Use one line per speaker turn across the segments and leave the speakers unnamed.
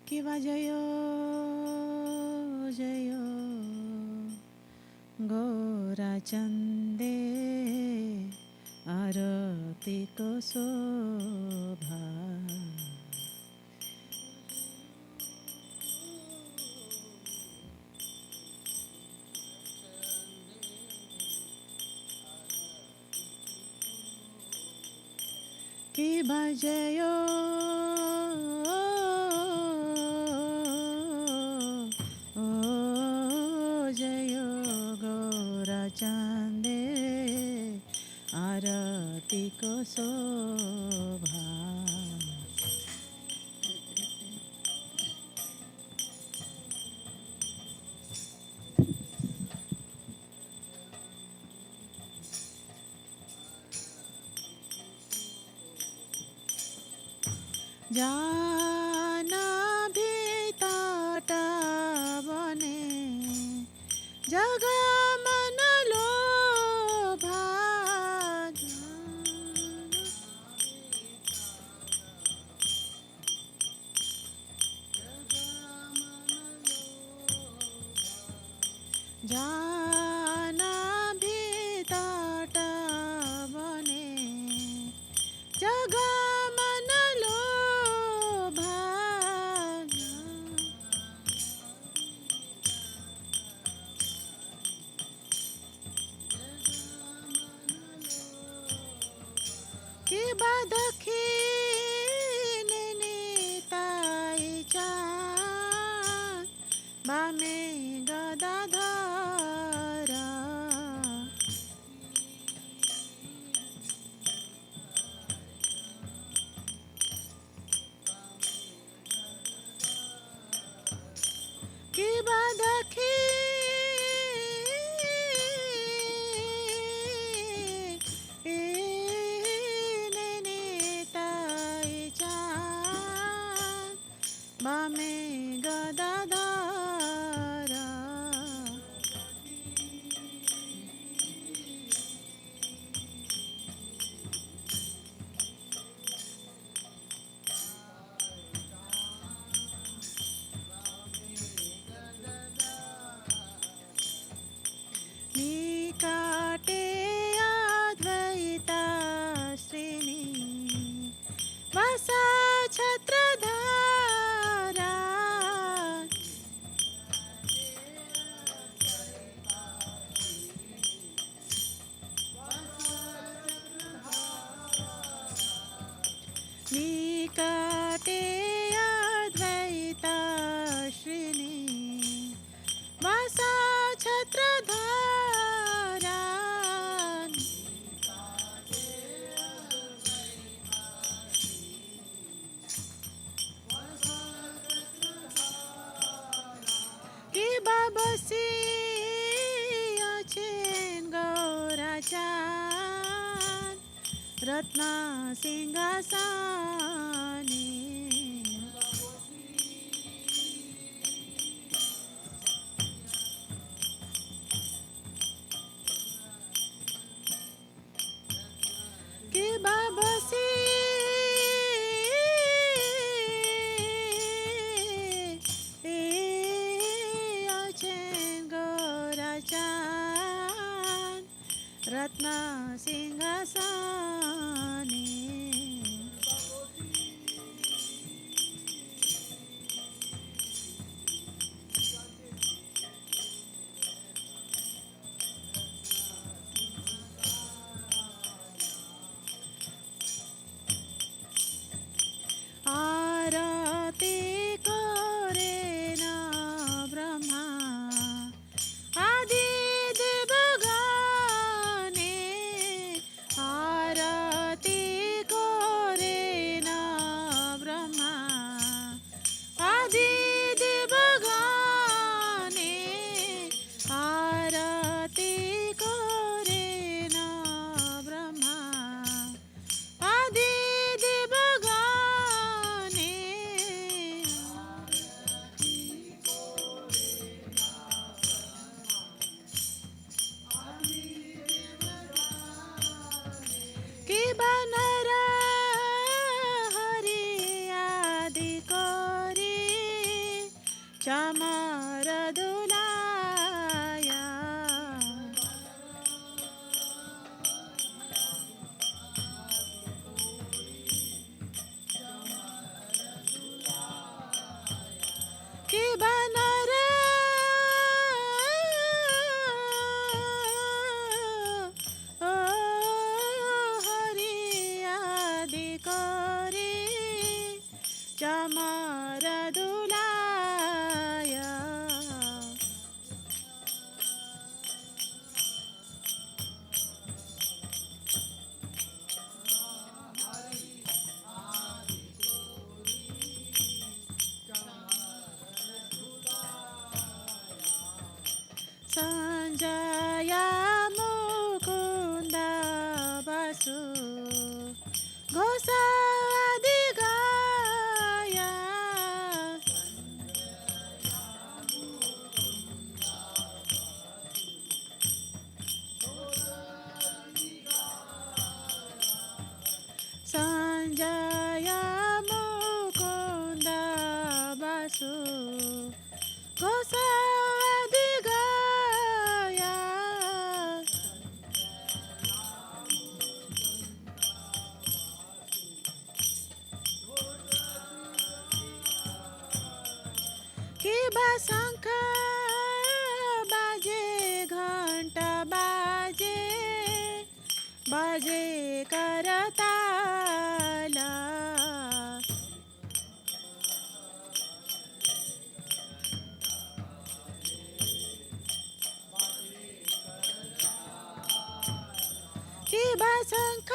কিবা জয় জয় গৌরাচন্দে আরতি কো শোভা কিবা জয় जय गौराचंदे आरती को शोभा जाना भी ताटा बने जगा मन लोभा जाना भी ताटा बने जगा मन लोभा कि बदखी ताई चान बामे गदाधरा कि बदखी बामे गदाधरा निकाटे अद्वैता श्रेणी वसा छत्रधारा निकाटे अद्वैता श्रेणी वसा छत्रधारा कि बाबसी अचेन गौराचान रत्ना सिंहासने कि बाबसी अचेन गौराचान रत्ना सिंहासने आरती करे ना ब्रह्मा आदि देवगणे आरती करे ना ब्रह्मा आदि देवगणे आरती करे ना ब्रह्मा आदि देवगणे कि बनर हरि आदि करी बासु घोसावादी गाया संजय मुकुंद बासु घोसावादी गाया कि शंख बाजे घंटा बाजे बाजे करताला कि शंख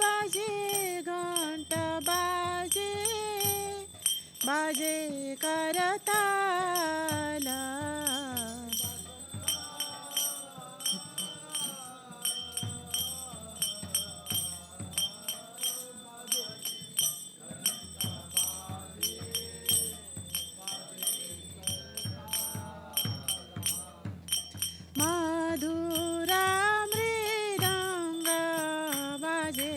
बाजे घंटा बाजे बाजे करताला मधुरा मृदंग बाजे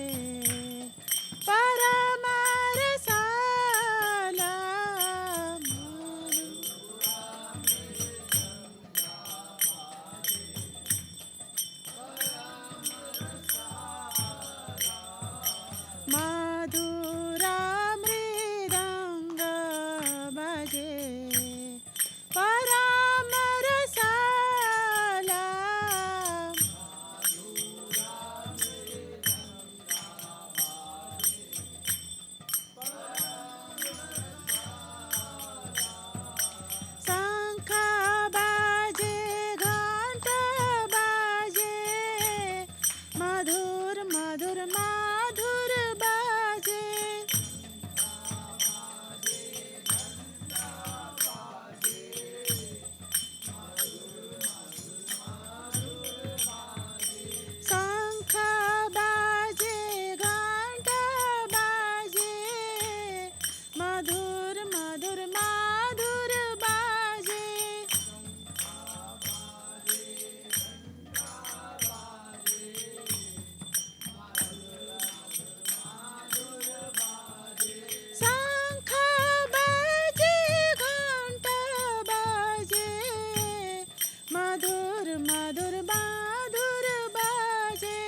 परमरसाला मधुरा मृदंग बाजे परमरसाला शंख बाजे घंटा बाजे मधुर मधुर मधुर बाजे शंख बाजे घंटा बाजे मधुर मधुर मधुर बाजे शंख बाजे घंटा बाजे मधुर मधुर मधुर बाजे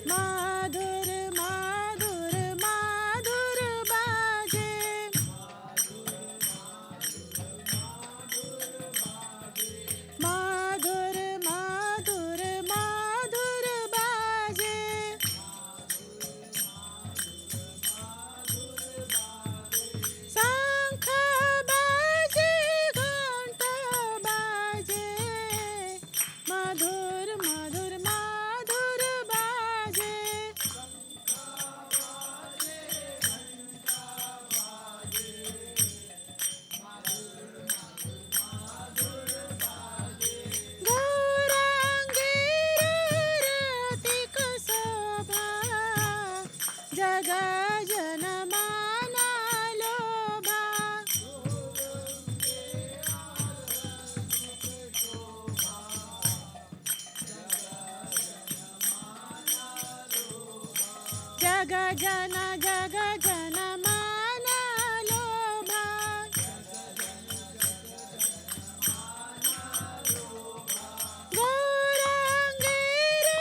मधुर मधुर मधुर बाजे मधुर मधुर मधुर बाजे शंख बाजे घंटा बाजे मधुर मधुर मधुर बाजे गौरांगीरतिक शोभा जग जनमाना लोभा जग जन माना लोभा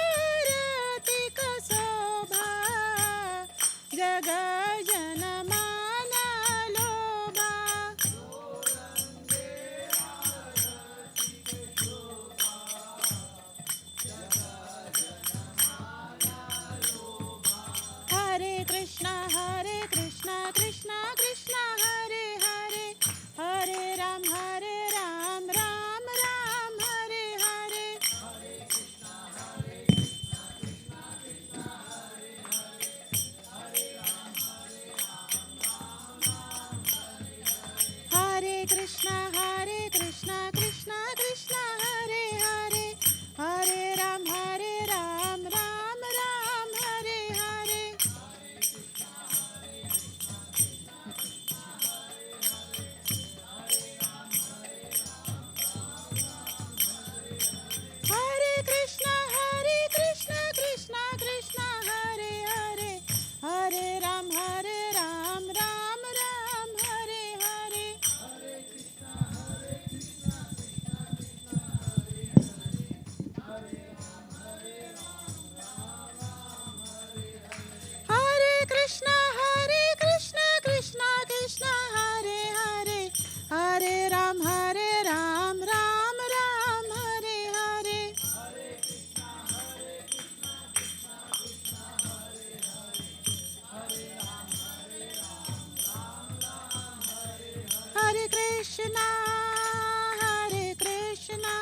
गौरांगीरतिक शोभा जग जनमाना लोभा हरे Krishna Krishna, Hare Krishna,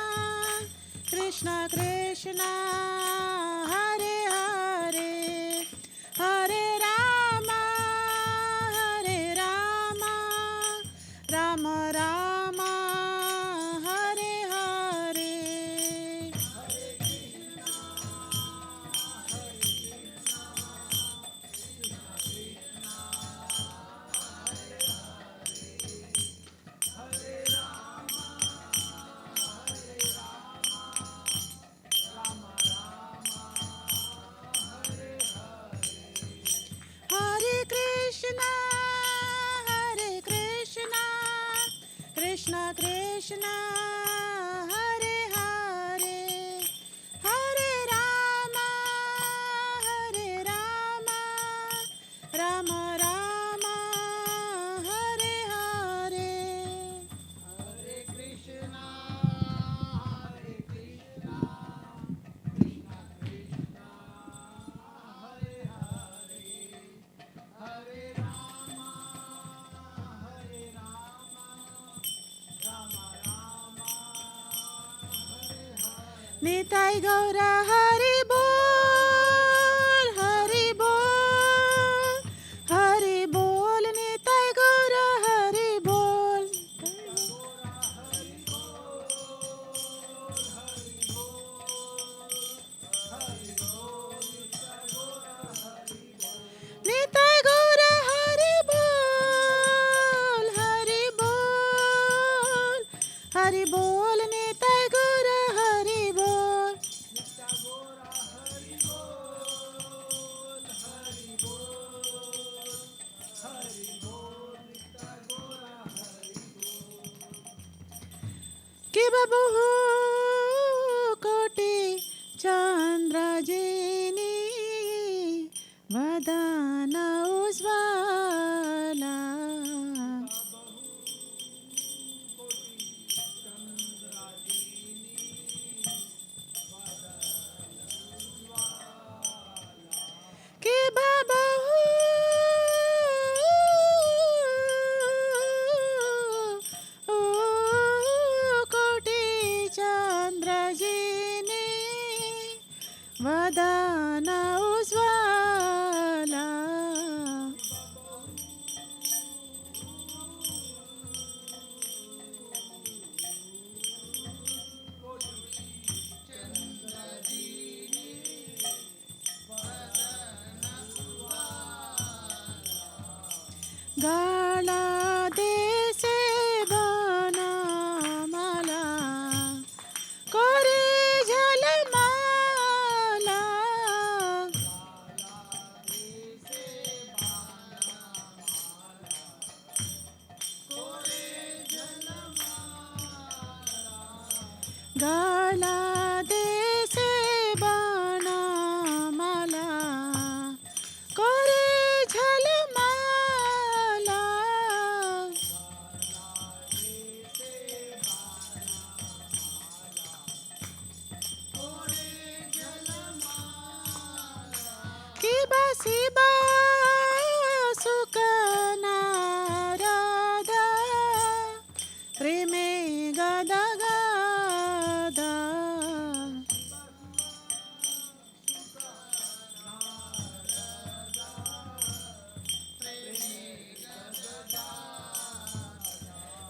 Krishna Krishna, Hare Hare, Hare Rama, Hare Rama, Rama Rama, Hare Hare. Hare Krishna, Hare Krishna, Krishna Krishna, Hare Hare, Hare Rama, Hare Rama, Rama Rama, Hare Hare. Hare Krishna, Hare Krishna, Krishna Krishna, Hare Hare, Hare Rama, Hare Rama, Rama Rama, Hare Hare. Nitai Gaura Hari Bol, Hari Bol, Hari Bol, Nitai Gaura Hari Bol. Nitai Gaura Hari Bol, Hari Bol, Hari Bol, Nitai Gaura Hari Bol. कि बबहू कोटि चंद्रजिनी वदन उज्ज्वला. कि बबहू कोटि चंद्रजिनी वदन उज्ज्वला. गाला देशे बनमाला करे झलमाला. गाला देशे बनमाला करे झलमाला. कि बसिबा सुकना राधा प्रेमे गदा गदा.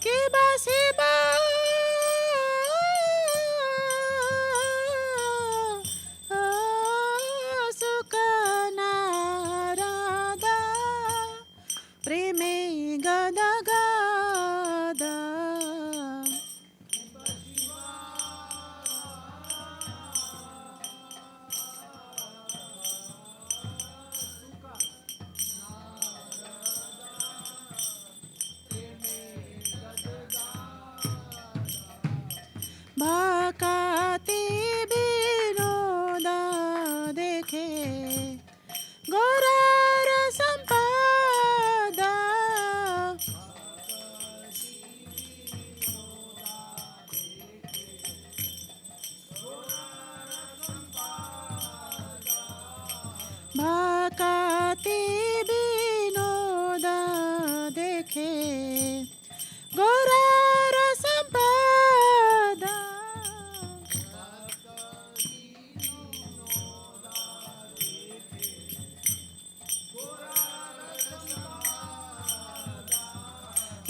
कि बसिबा सुकना राधा प्रेमे गदा गदा. भाकाती विनोद देखे गौरार संपदा. भाकाती विनोद देखे गौरार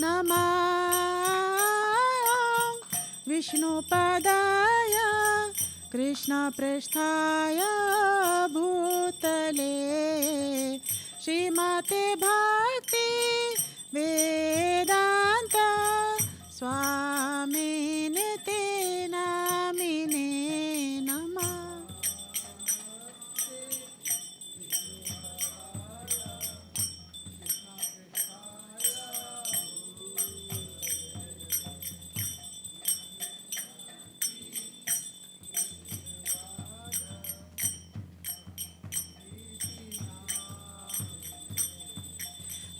नमः विष्णुपदाय कृष्णपृष्ठाय भूतले श्रीमते भक्ति वेदांत स्वामिनिते नामिने नमः।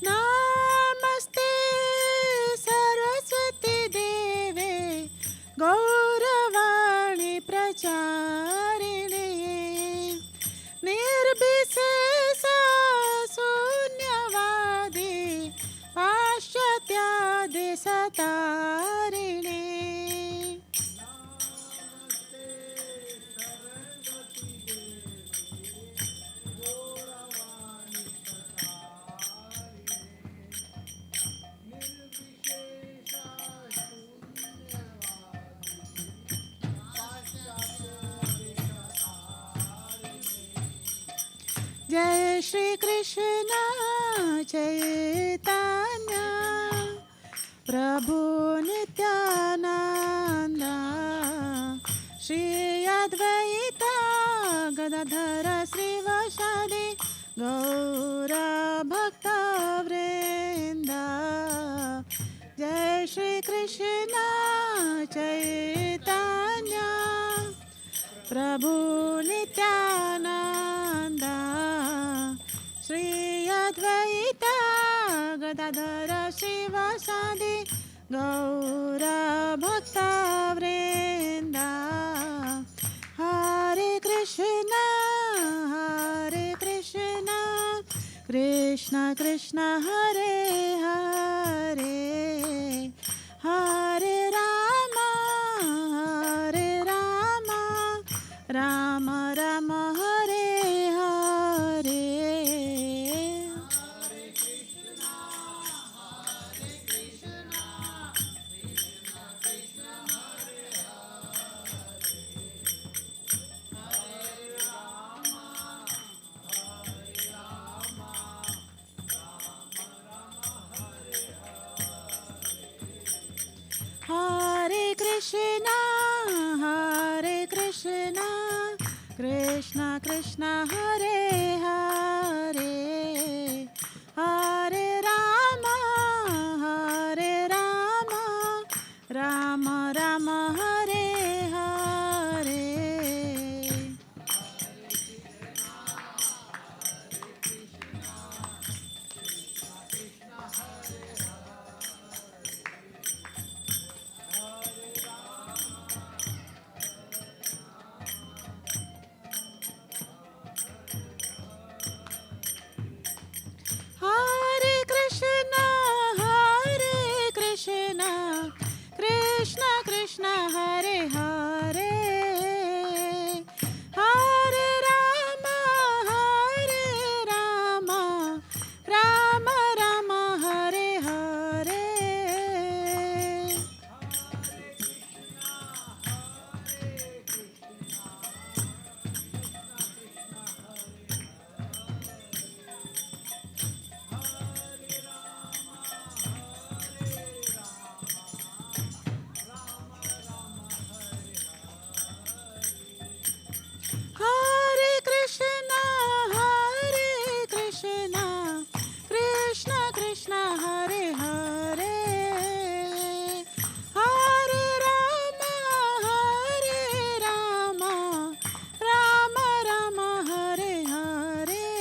नमस्ते सरस्वती देवे गौरवाणी प्रचारिणे निर्विशेष शून्यवादी पाश्चात्यादिशतारिणे जय श्री कृष्ण चैतन्य प्रभु नित्यानंद श्री अद्वैत गदाधर श्रीवासादि गौर भक्त वृंद। जय श्री कृष्ण चैतन्य प्रभु नित्यानंद श्री अद्वैत गदाधर श्रीवासादि गौर भक्त वृंद। हरे कृष्ण कृष्ण कृष्ण हरे हरे हरे राम राम राम हरे हरे। हरे कृष्ण कृष्ण कृष्ण हरे हरे हरे राम राम राम हरे हरे। हरे कृष्ण कृष्ण कृष्ण हरे हरे हरे राम राम राम हरे हरे। हरे कृष्ण कृष्ण कृष्ण हरे हरे हरे राम राम राम हरे हरे।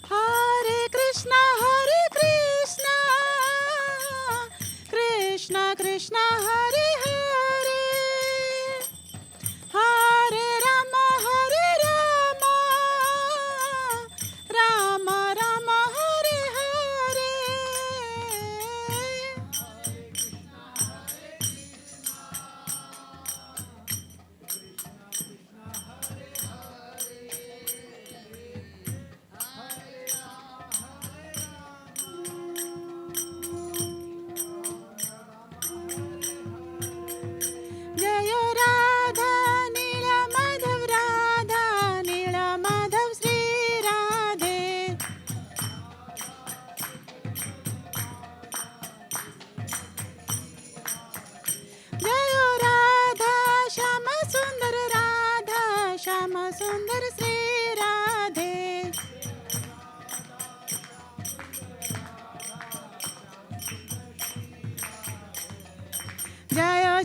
हरे कृष्ण कृष्ण कृष्ण हरे हरे हरे राम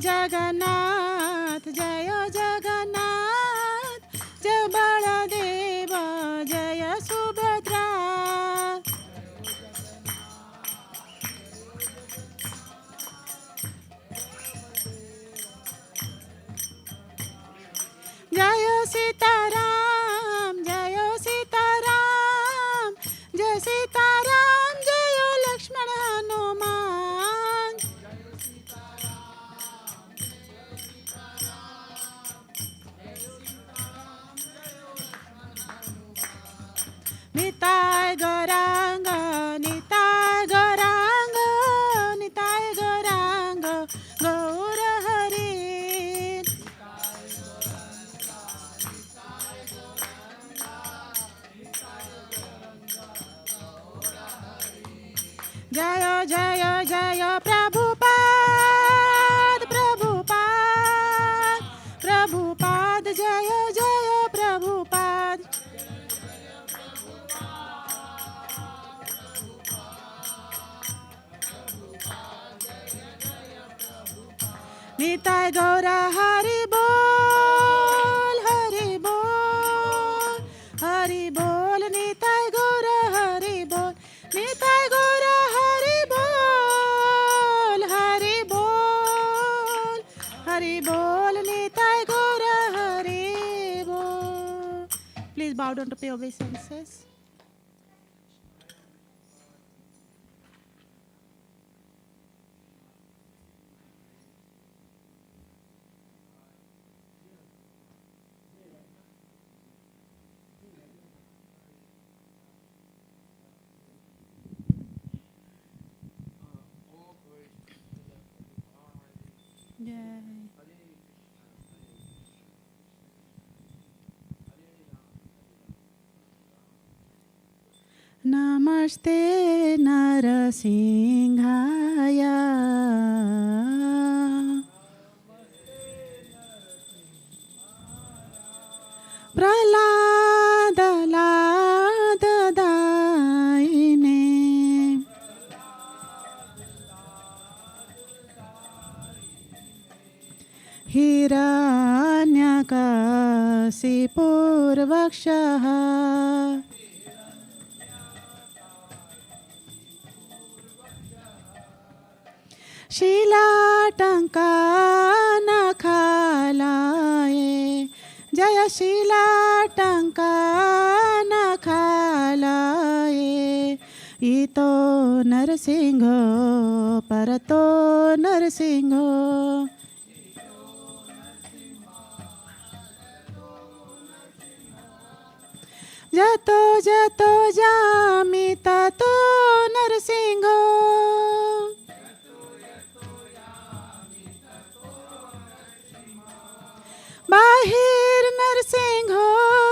जगन्नाथ जय जगन्नाथ जय बलदेव जय सुभद्रा जय सीताराम जय सीताराम जय सीताराम जय लक्ष्मण हनुमान निताय गौरांग निताय गौरांग निताय गौरांग गौर हरि जय जय जय प्रभुपाद प्रभुपाद प्रभुपाद जय जय प्रभुपाद निताय गौरा हरि बोल हरि बोल निताय गौरा हरि बोल निताय गौरा हरि बोल हरि बोल निताय गौरा हरि बोल. Please bow down to pay obeisances. नमस्ते नरसिंहाय प्रह्लाद लाददायिने हिरण्यकशिपुर्वक्षः शिलाटङ्कानखालाये जय शिलाटङ्कानखालाये इतो नरसिंहो परतो नरसिंहो जतो जतो जामि ततो नरसिंहो बाहिर नरसिंहो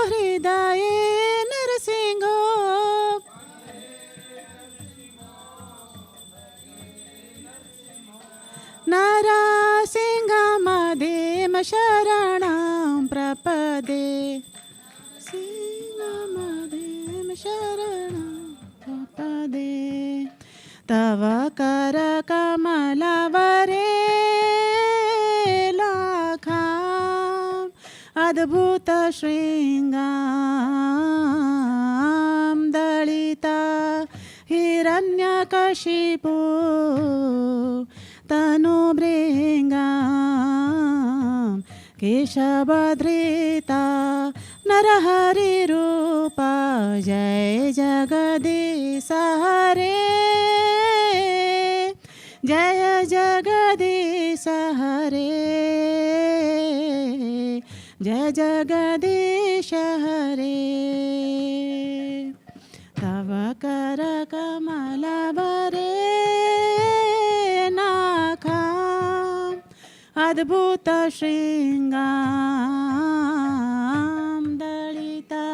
हृदये नरसिंहो नरसिंहमदेम शरणं प्रपदे सिंहमदेम शरणं प्रपदे तव करकमलवरे लाखाम् अद्भुत शृङ्गां दलिता हिरण्यकशिपु तनुभृङ्गां केशवधृता नरहरिरूपा जय जगदीश हरे जय जगदीश हरे जय जगदीश हरे तव करकमलवरे नाखाम् अद्भुत शृङ्गां दलिता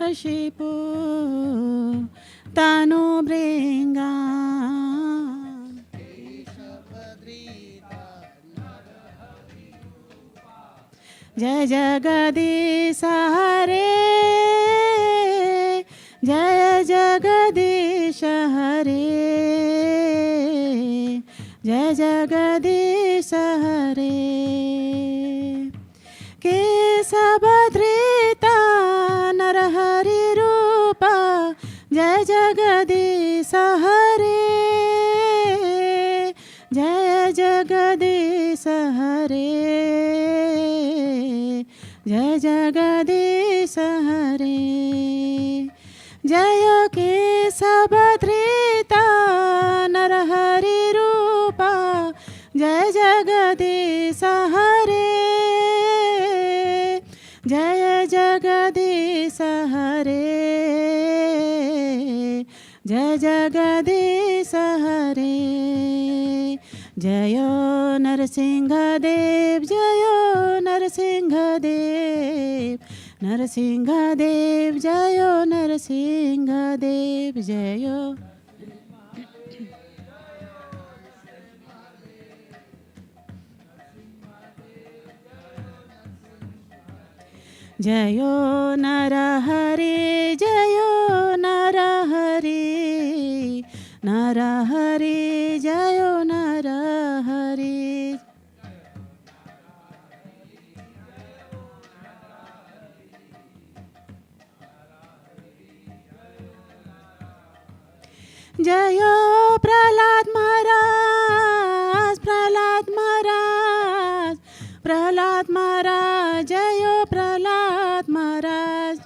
कशिपु तनुभृङ्गाम् जय जगदीश हरे जय जगदीश हरे जय जगदीश हरे केशवधृता नरहरि रूपा जय जगदीश हरे जय जगदीश हरे जय जगदीश हरे जय केशवधृता नरहरि रूपा जय जगदीश हरे जय जगदीश हरे जय जगदीश हरे जयो नरसिंहदेव जयो नरसिंहदेव नरसिंहदेव जयो नरसिंहदेव जयो जयो नरहरि जयो नरहरि नरहरि जयो नरहरि जयो प्रहलाद महाराज प्रहलाद महाराज प्रहलाद महाराज जयो प्रहलाद महाराज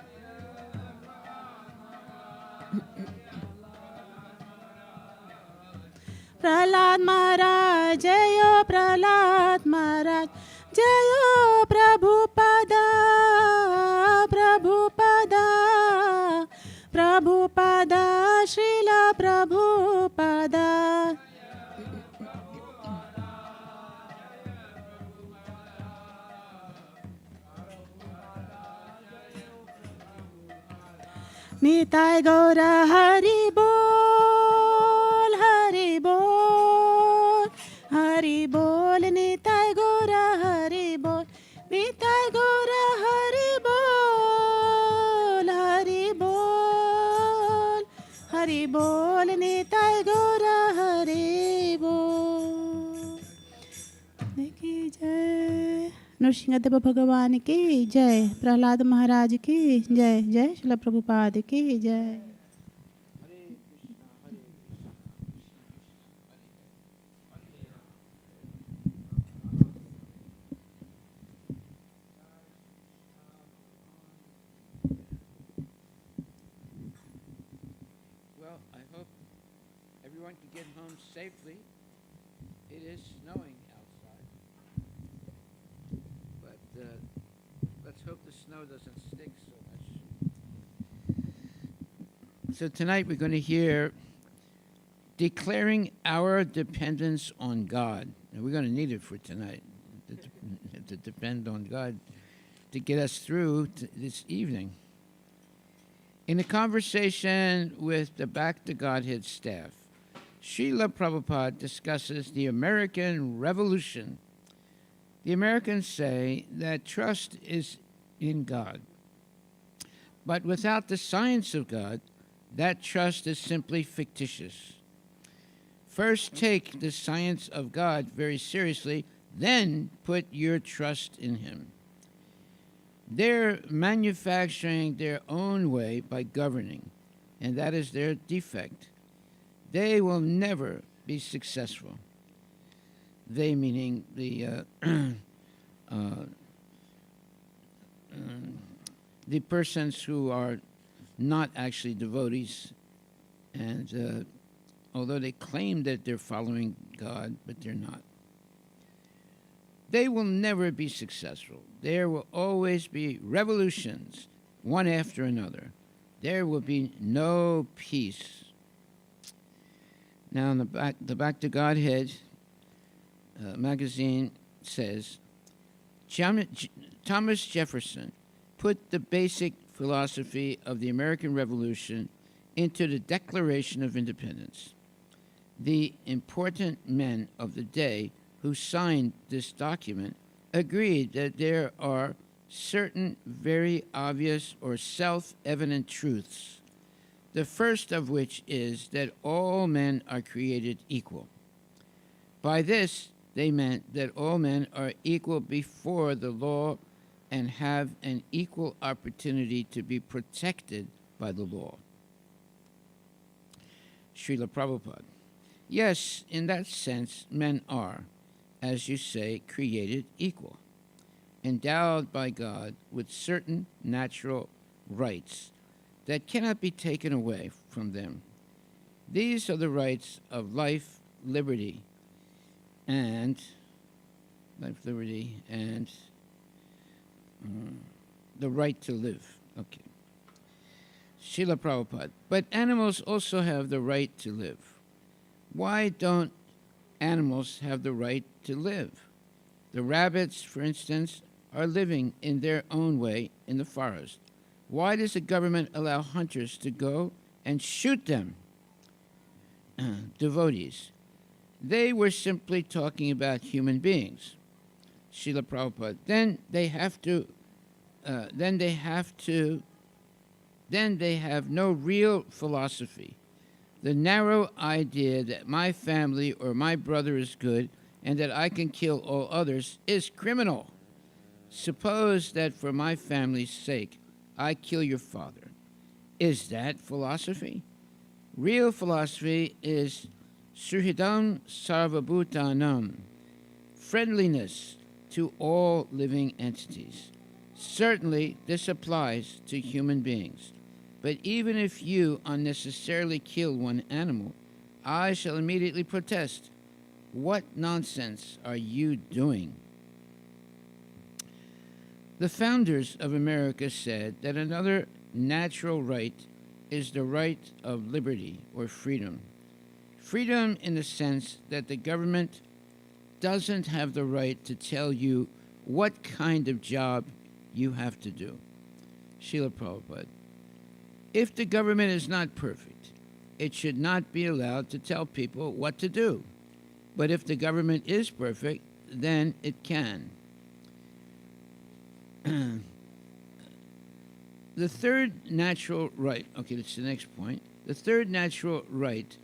प्रहलाद महाराज जयो प्रहलाद महाराज जयो प्रभुपदा प्रभुपदा प्रभुपदा श्रील प्रभुपदा निताय गौर हरि बोल हरि बोल हरि बोल निताय गौर हरि बोल निताय गौर हरि बोल हरि बोल हरि बोल निताय गौर हरि बोल की जय नृसिंहदेव भगवान की जय प्रहलाद महाराज की जय जय श्रील प्रभुपाद की जय
Well, I hope everyone can get home safely. It is snowing outside. But let's hope the snow doesn't stick so much. So tonight we're going to hear declaring our dependence on God. And we're going to need it for tonight, to depend on God to get us through this evening. In a conversation with the Back to Godhead staff, Srila Prabhupada discusses the American Revolution. The Americans say that trust is in God. But without the science of God, that trust is simply fictitious. First, take the science of God very seriously, then put your trust in Him. They're manufacturing their own way by governing, and that is their defect. They will never be successful. They meaning the persons who are not actually devotees, and although they claim that they're following God, but they're not. They will never be successful. There will always be revolutions, one after another. There will be no peace. Now, in the Back to Godhead magazine says, Thomas Jefferson put the basic philosophy of the American Revolution into the Declaration of Independence. The important men of the day who signed this document agreed that there are certain very obvious or self-evident truths, the first of which is that all men are created equal. By this, they meant that all men are equal before the law and have an equal opportunity to be protected by the law. Srila Prabhupada. Yes, in that sense, men are, as you say, created equal, endowed by God with certain natural rights that cannot be taken away from them. These are the rights of life, liberty, and the right to live. Okay. Srila Prabhupada. But animals also have the right to live. Why don't animals have the right to live? The rabbits, for instance, are living in their own way in the forest. Why does the government allow hunters to go and shoot them? Devotees. They were simply talking about human beings. Srila Prabhupada. Then they have no real philosophy. The narrow idea that my family or my brother is good and that I can kill all others is criminal. Suppose that for my family's sake, I kill your father. Is that philosophy? Real philosophy is Suhridam Sarvabhutanam, friendliness to all living entities. Certainly, this applies to human beings. But even if you unnecessarily kill one animal, I shall immediately protest. What nonsense are you doing? The founders of America said that another natural right is the right of liberty or freedom. Freedom in the sense that the government doesn't have the right to tell you what kind of job you have to do. Srila Prabhupada. If the government is not perfect, it should not be allowed to tell people what to do. But if the government is perfect, then it can. The third natural right, okay, that's the next point. The third natural right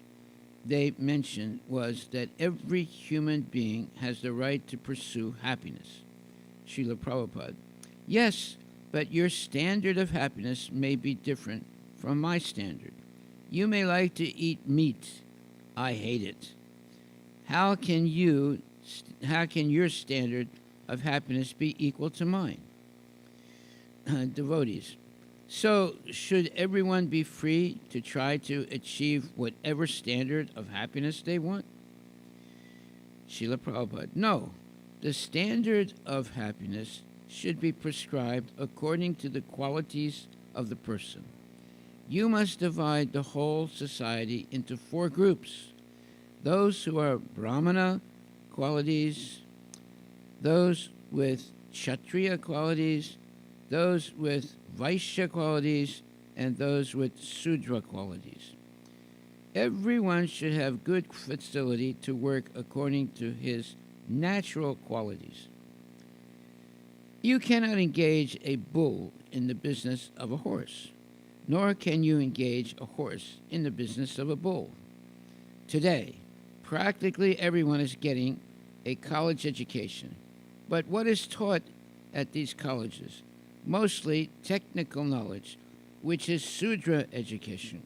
they mentioned was that every human being has the right to pursue happiness. Srila Prabhupada. Yes, but your standard of happiness may be different from my standard. You may like to eat meat. I hate it. How can your standard of happiness be equal to mine? Devotees. So, should everyone be free to try to achieve whatever standard of happiness they want? Srila Prabhupada. No. The standard of happiness should be prescribed according to the qualities of the person. You must divide the whole society into 4 groups. Those who are Brahmana qualities, those with Kshatriya qualities, those with Vaishya qualities, and those with Sudra qualities. Everyone should have good facility to work according to his natural qualities. You cannot engage a bull in the business of a horse, nor can you engage a horse in the business of a bull. Today, practically everyone is getting a college education, but what is taught at these colleges? Mostly technical knowledge, which is Sudra education.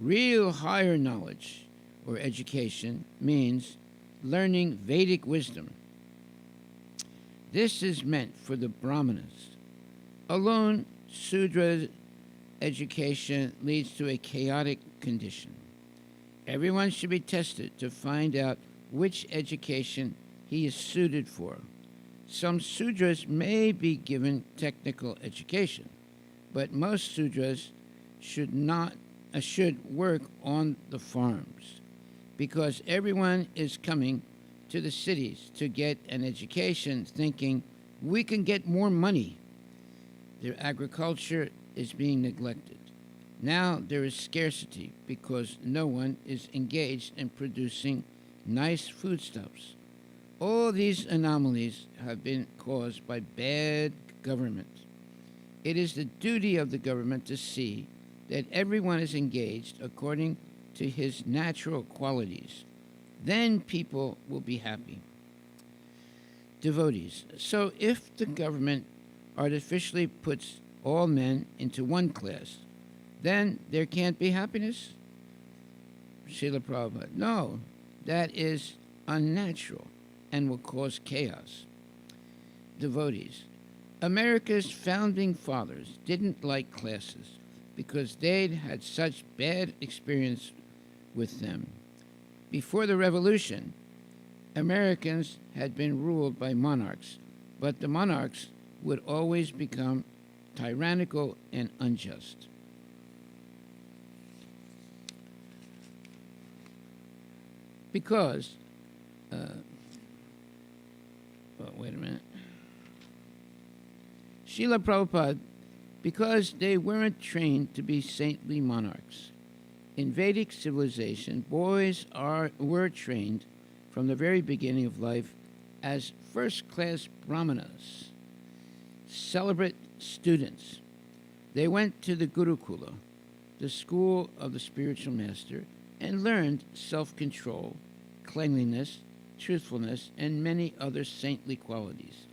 Real higher knowledge or education means learning Vedic wisdom. This is meant for the Brahmanas. Alone, Sudra education leads to a chaotic condition. Everyone should be tested to find out which education he is suited for. Some Sudras may be given technical education, but most Sudras should work on the farms, because everyone is coming to the cities to get an education thinking we can get more money. Their agriculture is being neglected. Now there is scarcity because no one is engaged in producing nice foodstuffs. All these anomalies have been caused by bad government. It is the duty of the government to see that everyone is engaged according to his natural qualities. Then people will be happy. Devotees. So if the government artificially puts all men into one class, then there can't be happiness? Srila Prabhupada. No, that is unnatural and will cause chaos. Devotees. America's founding fathers didn't like classes because they'd had such bad experience with them. Before the revolution, Americans had been ruled by monarchs, but the monarchs would always become tyrannical and unjust. Because, wait a minute. Srila Prabhupada, because they weren't trained to be saintly monarchs. In Vedic civilization, boys were trained from the very beginning of life as first-class brahmanas, celebrate students. They went to the Gurukula, the school of the spiritual master, and learned self-control, cleanliness, truthfulness, and many other saintly qualities.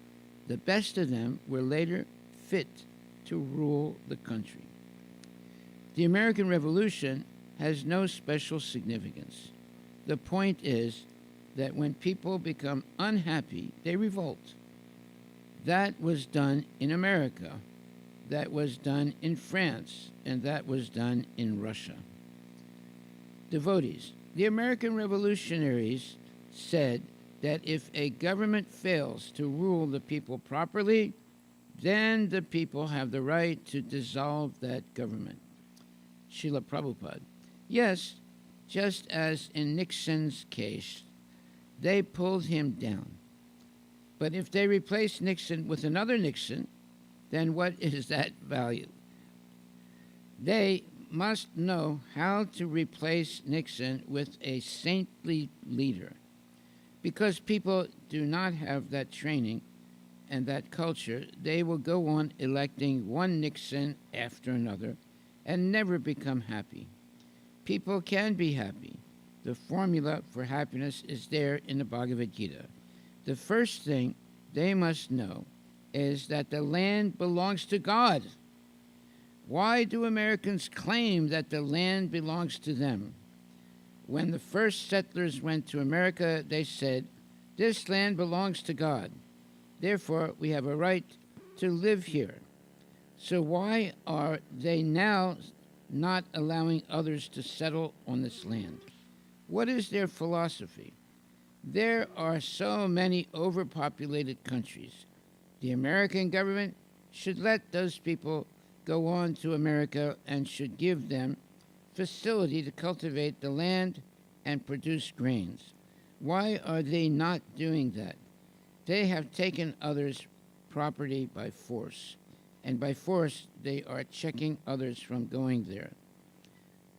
The best of them were later fit to rule the country. The American Revolution has no special significance. The point is that when people become unhappy, they revolt. That was done in America, that was done in France, and that was done in Russia. Devotees. The American revolutionaries said that if a government fails to rule the people properly, then the people have the right to dissolve that government. Srila Prabhupada. Yes, just as in Nixon's case, they pulled him down. But if they replace Nixon with another Nixon, then what is that value? They must know how to replace Nixon with a saintly leader. Because people do not have that training and that culture, they will go on electing one Nixon after another and never become happy. People can be happy. The formula for happiness is there in the Bhagavad Gita. The first thing they must know is that the land belongs to God. Why do Americans claim that the land belongs to them? When the first settlers went to America, they said, "This land belongs to God. Therefore, we have a right to live here." So why are they now not allowing others to settle on this land? What is their philosophy? There are so many overpopulated countries. The American government should let those people go on to America and should give them facility to cultivate the land and produce grains. Why are they not doing that? They have taken others' property by force, and by force they are checking others from going there.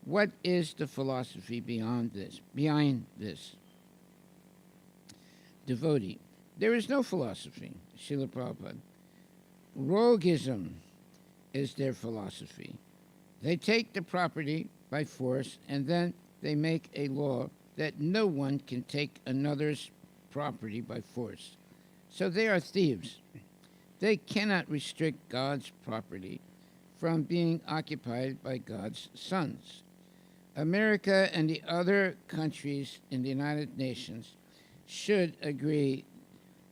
What is the philosophy behind this? Devotee. There is no philosophy, Srila Prabhupada. Roguism is their philosophy. They take the property by force and then they make a law that no one can take another's property by force. So they are thieves. They cannot restrict God's property from being occupied by God's sons. America and the other countries in the United Nations should agree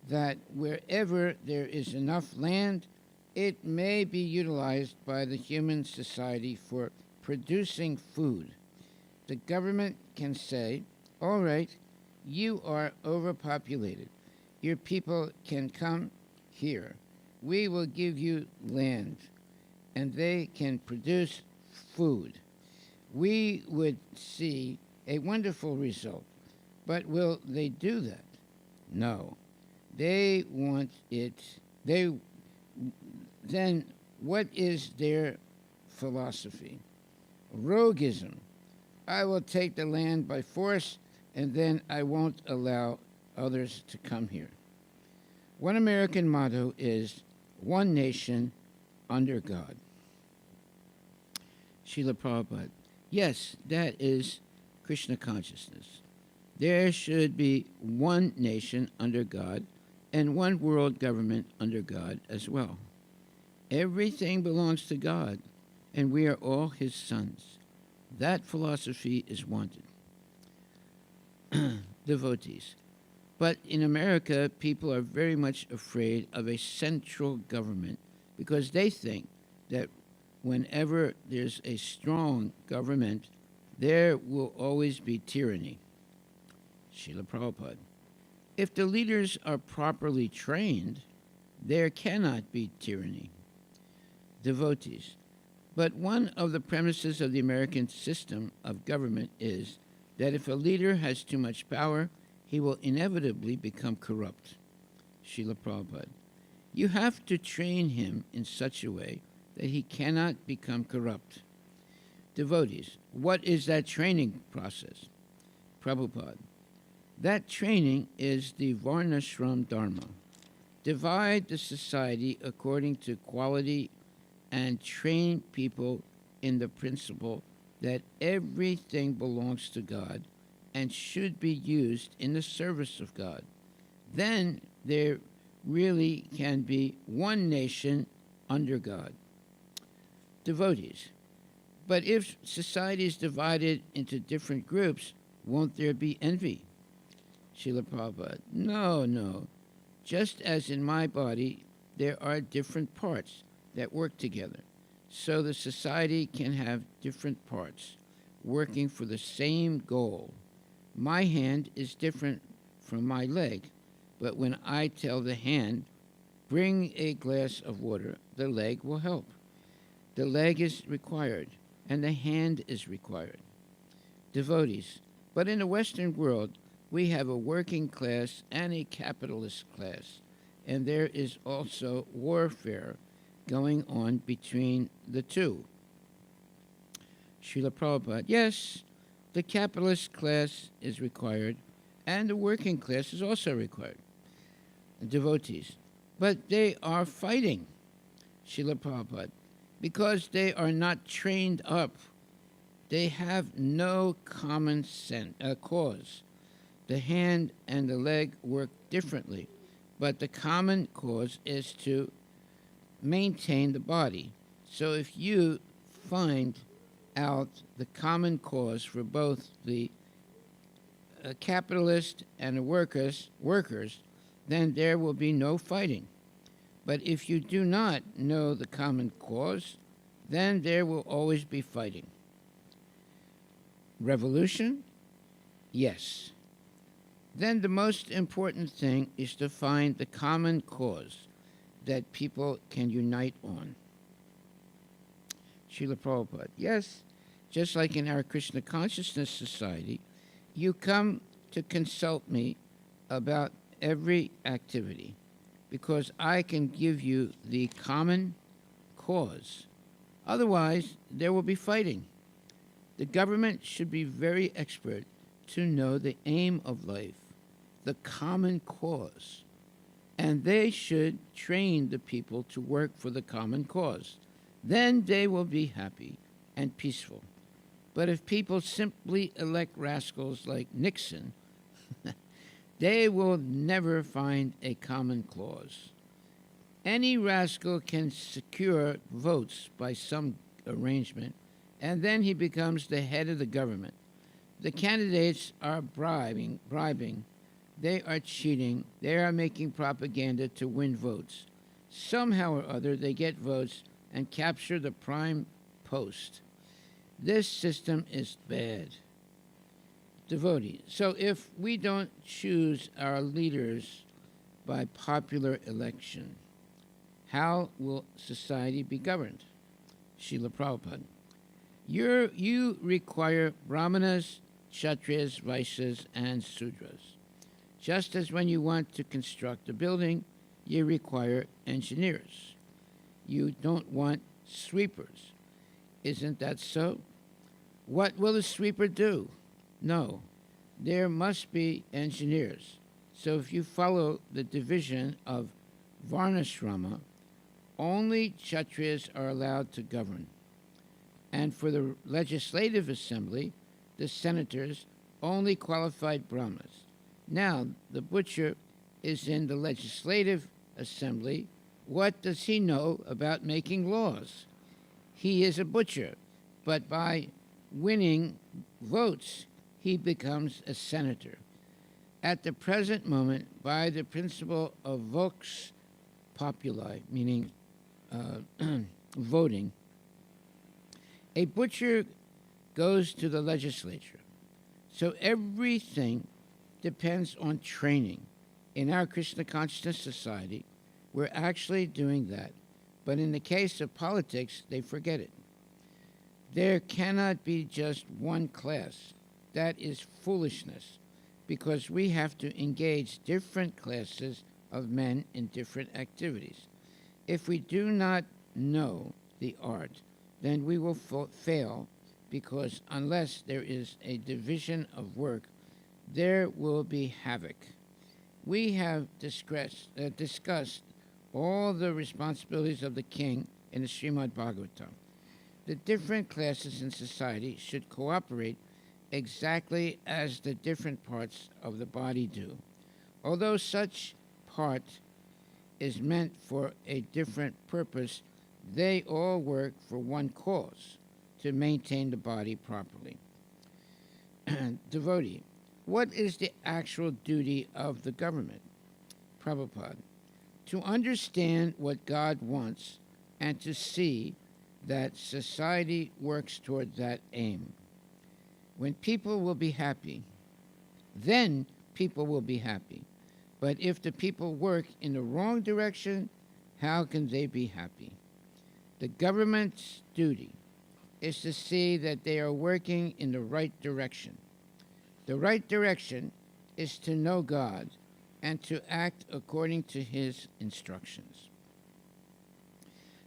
that wherever there is enough land, it may be utilized by the human society for producing food. The government can say, all right, you are overpopulated. Your people can come here. We will give you land, and they can produce food. We would see a wonderful result. But will they do that? No. They want it. Then what is their philosophy? Roguism. I will take the land by force, and then I won't allow others to come here. One American motto is one nation under God. Srila Prabhupada. Yes, that is Krishna consciousness. There should be one nation under God and one world government under God as well. Everything belongs to God, and we are all his sons. That philosophy is wanted. Devotees. But in America, people are very much afraid of a central government because they think that whenever there's a strong government, there will always be tyranny. Srila Prabhupada. If the leaders are properly trained, there cannot be tyranny. Devotees. But one of the premises of the American system of government is that if a leader has too much power, he will inevitably become corrupt. Srila Prabhupada. You have to train him in such a way that he cannot become corrupt. Devotees. What is that training process? Prabhupada. That training is the Varnashram Dharma. Divide the society according to quality and train people in the principle that everything belongs to God and should be used in the service of God. Then there really can be one nation under God. Devotees. But if society is divided into different groups, won't there be envy? Srila Prabhupada. No. Just as in my body, there are different parts that work together. So the society can have different parts working for the same goal. My hand is different from my leg, but when I tell the hand, bring a glass of water, the leg will help. The leg is required, and the hand is required. Devotees. But in the Western world, we have a working class and a capitalist class, and there is also warfare going on between the two. Srila Prabhupada. Yes, the capitalist class is required, and the working class is also required. Devotees. But they are fighting. Srila Prabhupada. Because they are not trained up. They have no common cause. The hand and the leg work differently, but the common cause is to maintain the body. So if you find out the common cause for both the capitalist and the workers, then there will be no fighting. But if you do not know the common cause, then there will always be fighting. Revolution? Yes. Then the most important thing is to find the common cause that people can unite on. Srila Prabhupada. Yes, just like in our Krishna Consciousness Society, you come to consult me about every activity because I can give you the common cause. Otherwise, there will be fighting. The government should be very expert to know the aim of life, the common cause, and they should train the people to work for the common cause. Then they will be happy and peaceful. But if people simply elect rascals like Nixon, they will never find a common cause. Any rascal can secure votes by some arrangement, and then he becomes the head of the government. The candidates are bribing. They are cheating. They are making propaganda to win votes. Somehow or other, they get votes and capture the prime post. This system is bad. Devotee. So if we don't choose our leaders by popular election, how will society be governed? Srila Prabhupada. You require brahmanas, kshatriyas, vaishyas, and sudras. Just as when you want to construct a building, you require engineers. You don't want sweepers. Isn't that so? What will a sweeper do? No, there must be engineers. So if you follow the division of Varnashrama, only kshatriyas are allowed to govern. And for the legislative assembly, the senators, only qualified Brahmas. Now, the butcher is in the legislative assembly. What does he know about making laws? He is a butcher, but by winning votes, he becomes a senator. At the present moment, by the principle of vox populi, meaning voting, a butcher goes to the legislature. So everything depends on training. In our Krishna consciousness society, we're actually doing that. But in the case of politics, they forget it. There cannot be just one class. That is foolishness, because we have to engage different classes of men in different activities. If we do not know the art, then we will fail, because unless there is a division of work, there will be havoc. We have discussed all the responsibilities of the king in the Srimad Bhagavatam. The different classes in society should cooperate exactly as the different parts of the body do. Although such part is meant for a different purpose, they all work for one cause, to maintain the body properly. Devotee, what is the actual duty of the government? Prabhupada, to understand what God wants and to see that society works toward that aim. When people will be happy, then people will be happy. But if the people work in the wrong direction, how can they be happy? The government's duty is to see that they are working in the right direction. The right direction is to know God and to act according to his instructions.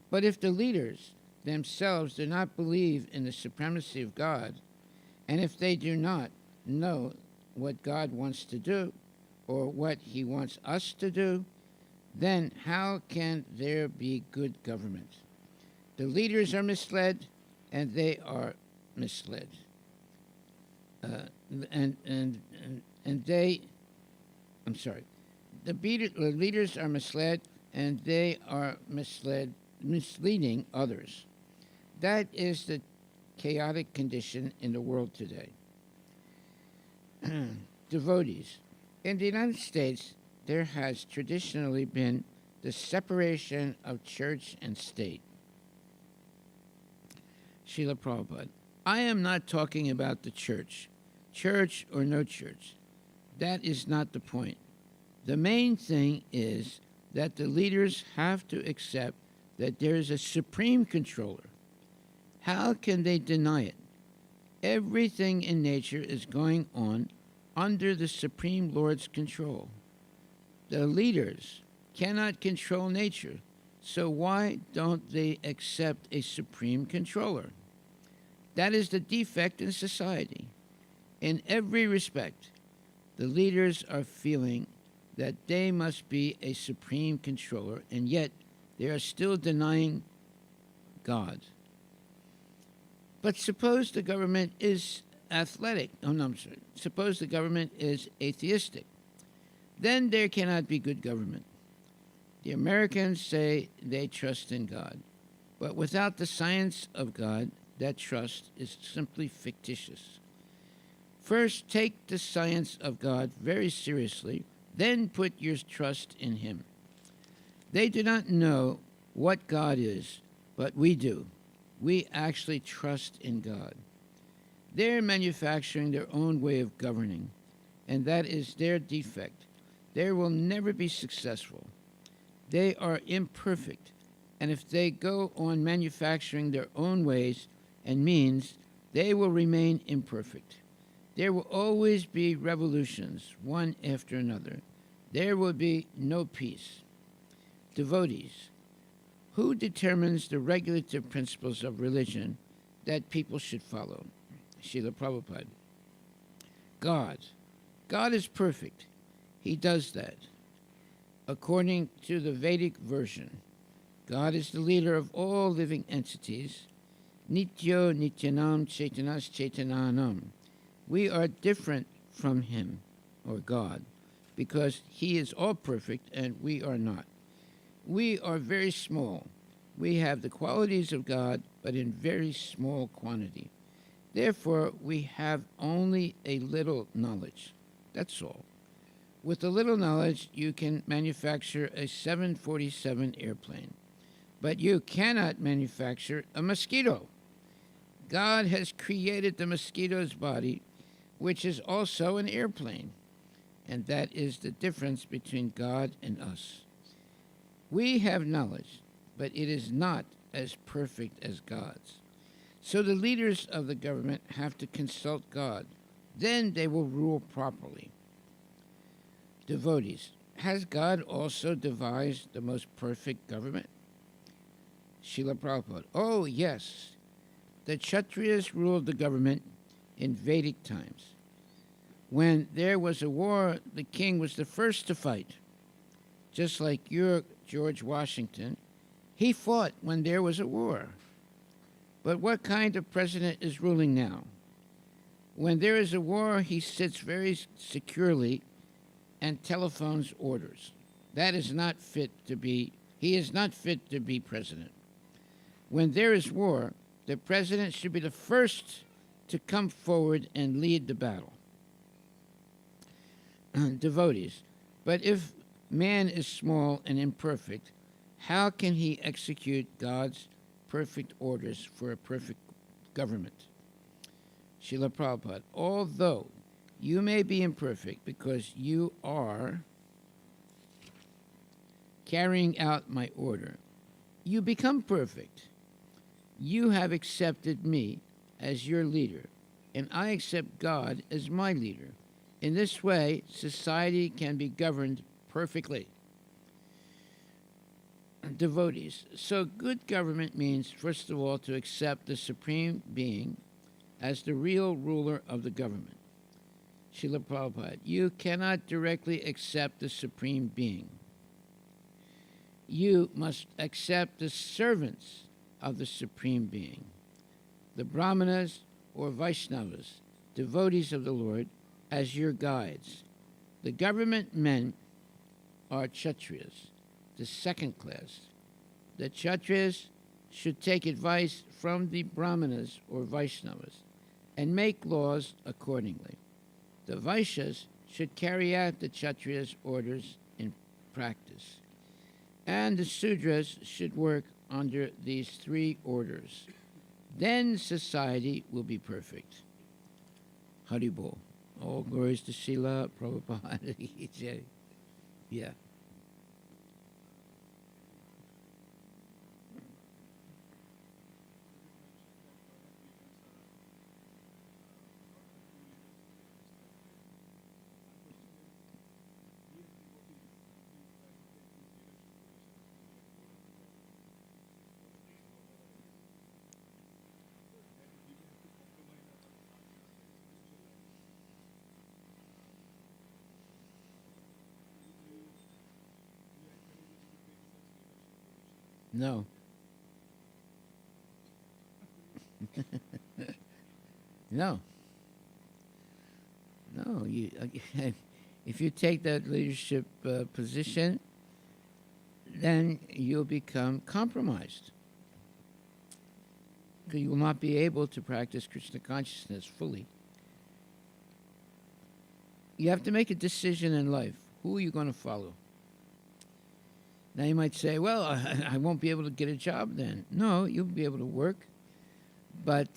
But if the leaders themselves do not believe in the supremacy of God, and if they do not know what God wants to do or what he wants us to do, then how can there be good government? The leaders are misled, and they are misled. The leaders are misled, and they are misleading others. That is the chaotic condition in the world today. Devotees. In the United States, there has traditionally been the separation of church and state. Srila Prabhupada, I am not talking about the church or no church. That is not the point. The main thing is that the leaders have to accept that there is a supreme controller. How can they deny it? Everything in nature is going on under the Supreme Lord's control. The leaders cannot control nature, so why don't they accept a supreme controller? That is the defect in society. In every respect, the leaders are feeling that they must be a supreme controller, and yet they are still denying God. But suppose the government is suppose the government is atheistic. Then there cannot be good government. The Americans say they trust in God, but without the science of God, that trust is simply fictitious. First, take the science of God very seriously, then put your trust in him. They do not know what God is, but we do. We actually trust in God. They're manufacturing their own way of governing, and that is their defect. They will never be successful. They are imperfect, and if they go on manufacturing their own ways and means, they will remain imperfect. There will always be revolutions, one after another. There will be no peace. Devotees, who determines the regulative principles of religion that people should follow? Srila Prabhupada. God. God is perfect. He does that. According to the Vedic version, God is the leader of all living entities. Nityo Nityanam Chaitanas Chaitananam. We are different from him, or God, because he is all perfect and we are not. We are very small. We have the qualities of God, but in very small quantity. Therefore, we have only a little knowledge. That's all. With a little knowledge, you can manufacture a 747 airplane, but you cannot manufacture a mosquito. God has created the mosquito's body, which is also an airplane, and that is the difference between God and us. We have knowledge, but it is not as perfect as God's. So the leaders of the government have to consult God. Then they will rule properly. Devotees, has God also devised the most perfect government? Srila Prabhupada, oh yes. The Kshatriyas ruled the government in Vedic times. When there was a war, the king was the first to fight. Just like your George Washington, he fought when there was a war. But what kind of president is ruling now? When there is a war, he sits very securely and telephones orders. That is not fit to be, he is not fit to be president. When there is war, the president should be the first to come forward and lead the battle. Devotees, but if man is small and imperfect, how can he execute God's perfect orders for a perfect government? Srila Prabhupada, although you may be imperfect because you are carrying out my order, you become perfect. You have accepted me as your leader, and I accept God as my leader. In this way, society can be governed perfectly. Devotees. So good government means, first of all, to accept the Supreme Being as the real ruler of the government. Srila Prabhupada, you cannot directly accept the Supreme Being. You must accept the servants of the Supreme Being, the Brahmanas or Vaishnavas, devotees of the Lord, as your guides. The government men are Kshatriyas, the second class. The Kshatriyas should take advice from the Brahmanas or Vaishnavas and make laws accordingly. The Vaishyas should carry out the Kshatriyas' orders in practice. And the Sudras should work under these three orders. Then society will be perfect. Haribol. All glories to Srila Prabhupada. Yeah. No. No. No. You, if you take that leadership position, then you'll become compromised. Because you will not be able to practice Krishna consciousness fully. You have to make a decision in life. Who are you going to follow? Now you might say, well, I won't be able to get a job then. No, you'll be able to work, but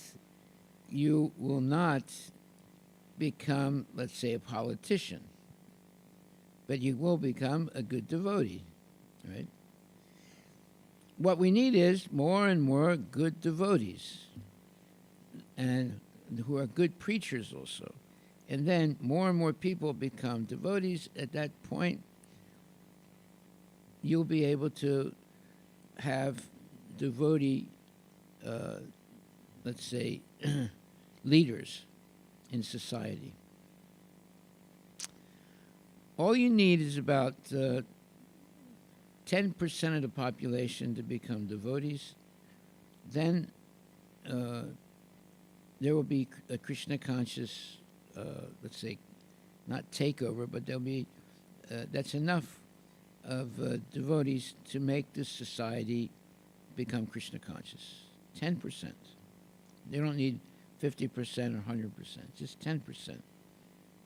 you will not become, let's say, a politician. But you will become a good devotee, right? What we need is more and more good devotees, and who are good preachers also. And then more and more people become devotees. At that point, you'll be able to have devotee, let's say, leaders in society. All you need is about 10% of the population to become devotees. Then there will be a Krishna conscious let's say, not takeover, but there'll be that's enough of devotees to make this society become Krishna conscious. 10%. They don't need 50% or 100%, just 10%.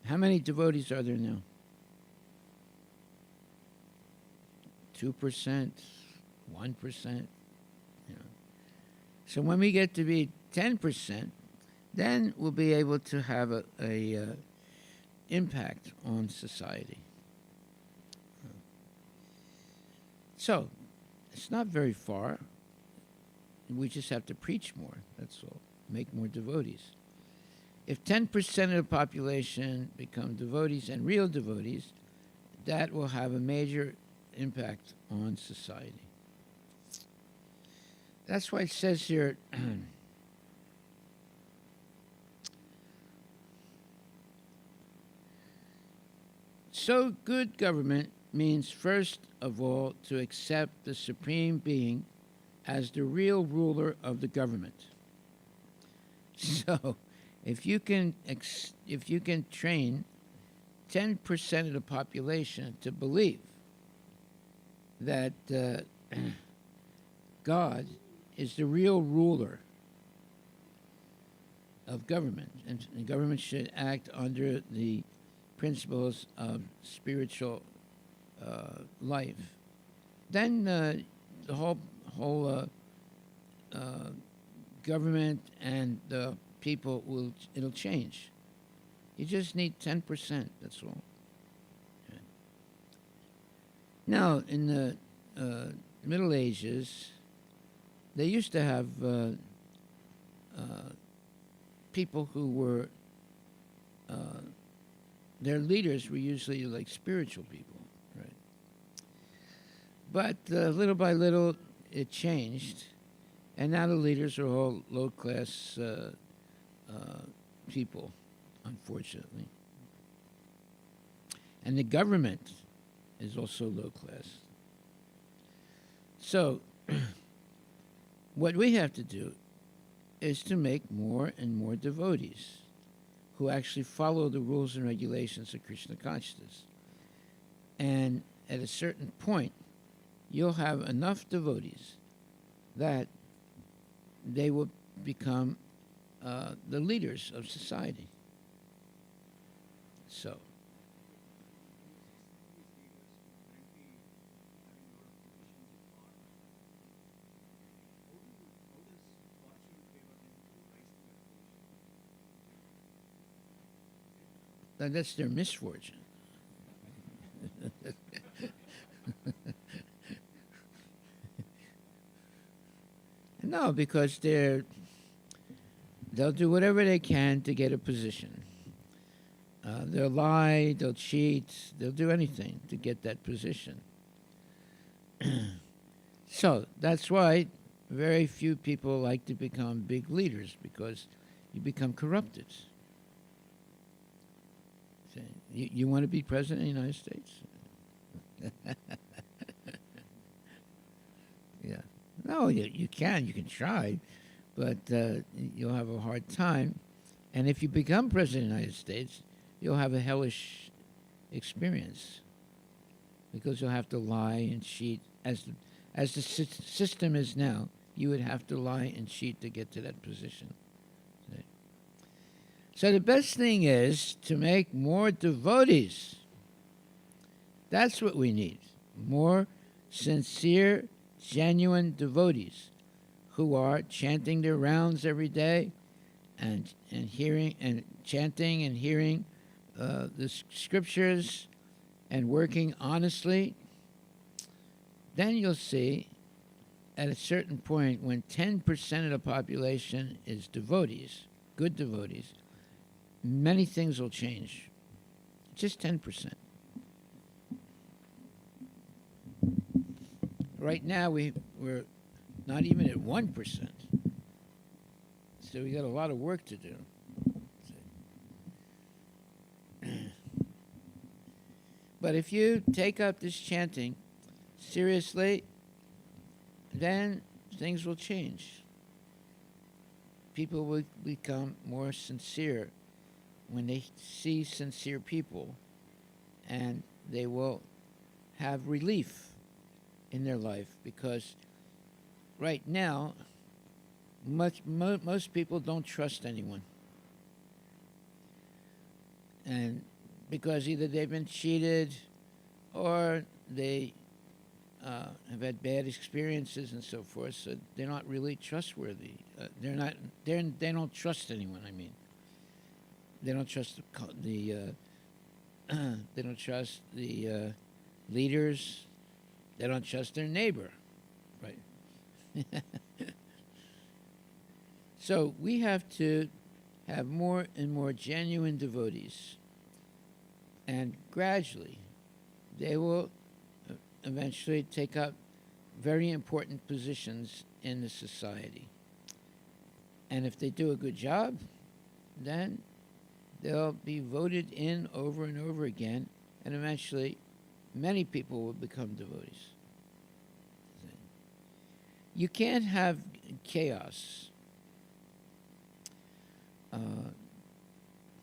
How many devotees are there now? 2%, 1%. So when we get to be 10%, then we'll be able to have a impact on society. So it's not very far. We just have to preach more. That's all. Make more devotees. If 10% of the population become devotees and real devotees, that will have a major impact on society. That's why it says here, so good government means first of all to accept the Supreme Being as the real ruler of the government. So, if you can train 10% of the population to believe that God is the real ruler of government, and the government should act under the principles of spiritual life, then the whole government and the people it'll change. You just need 10%. That's all. Okay. Now, in the Middle Ages, they used to have people who were their leaders were usually like spiritual people, right? But little by little, it changed, and now the leaders are all low-class people, unfortunately. And the government is also low-class. So, what we have to do is to make more and more devotees who actually follow the rules and regulations of Krishna consciousness. And at a certain point, you'll have enough devotees that they will become the leaders of society. So, that's their misfortune. No, because they'll do whatever they can to get a position. They'll lie, they'll cheat, they'll do anything to get that position. So that's why very few people like to become big leaders, because you become corrupted. You want to be president of the United States? Yeah. No, you can try, but you'll have a hard time. And if you become president of the United States, you'll have a hellish experience, because you'll have to lie and cheat. As the system is now, you would have to lie and cheat to get to that position. So the best thing is to make more devotees. That's what we need. More sincere, genuine devotees who are chanting their rounds every day and hearing and chanting and hearing the scriptures and working honestly. Then you'll see at a certain point, when 10% of the population is devotees, good devotees, many things will change. Just 10%. Right now, we're not even at 1%. So we got a lot of work to do. But if you take up this chanting seriously, then things will change. People will become more sincere when they see sincere people, and they will have relief in their life, because right now most people don't trust anyone, and because either they've been cheated or they have had bad experiences and so forth, so they're not really trustworthy. They don't trust anyone. I mean, they don't trust they don't trust the leaders. They don't trust their neighbor, right? So we have to have more and more genuine devotees, and gradually they will eventually take up very important positions in the society. And if they do a good job, then they'll be voted in over and over again, and eventually many people will become devotees. You can't have chaos.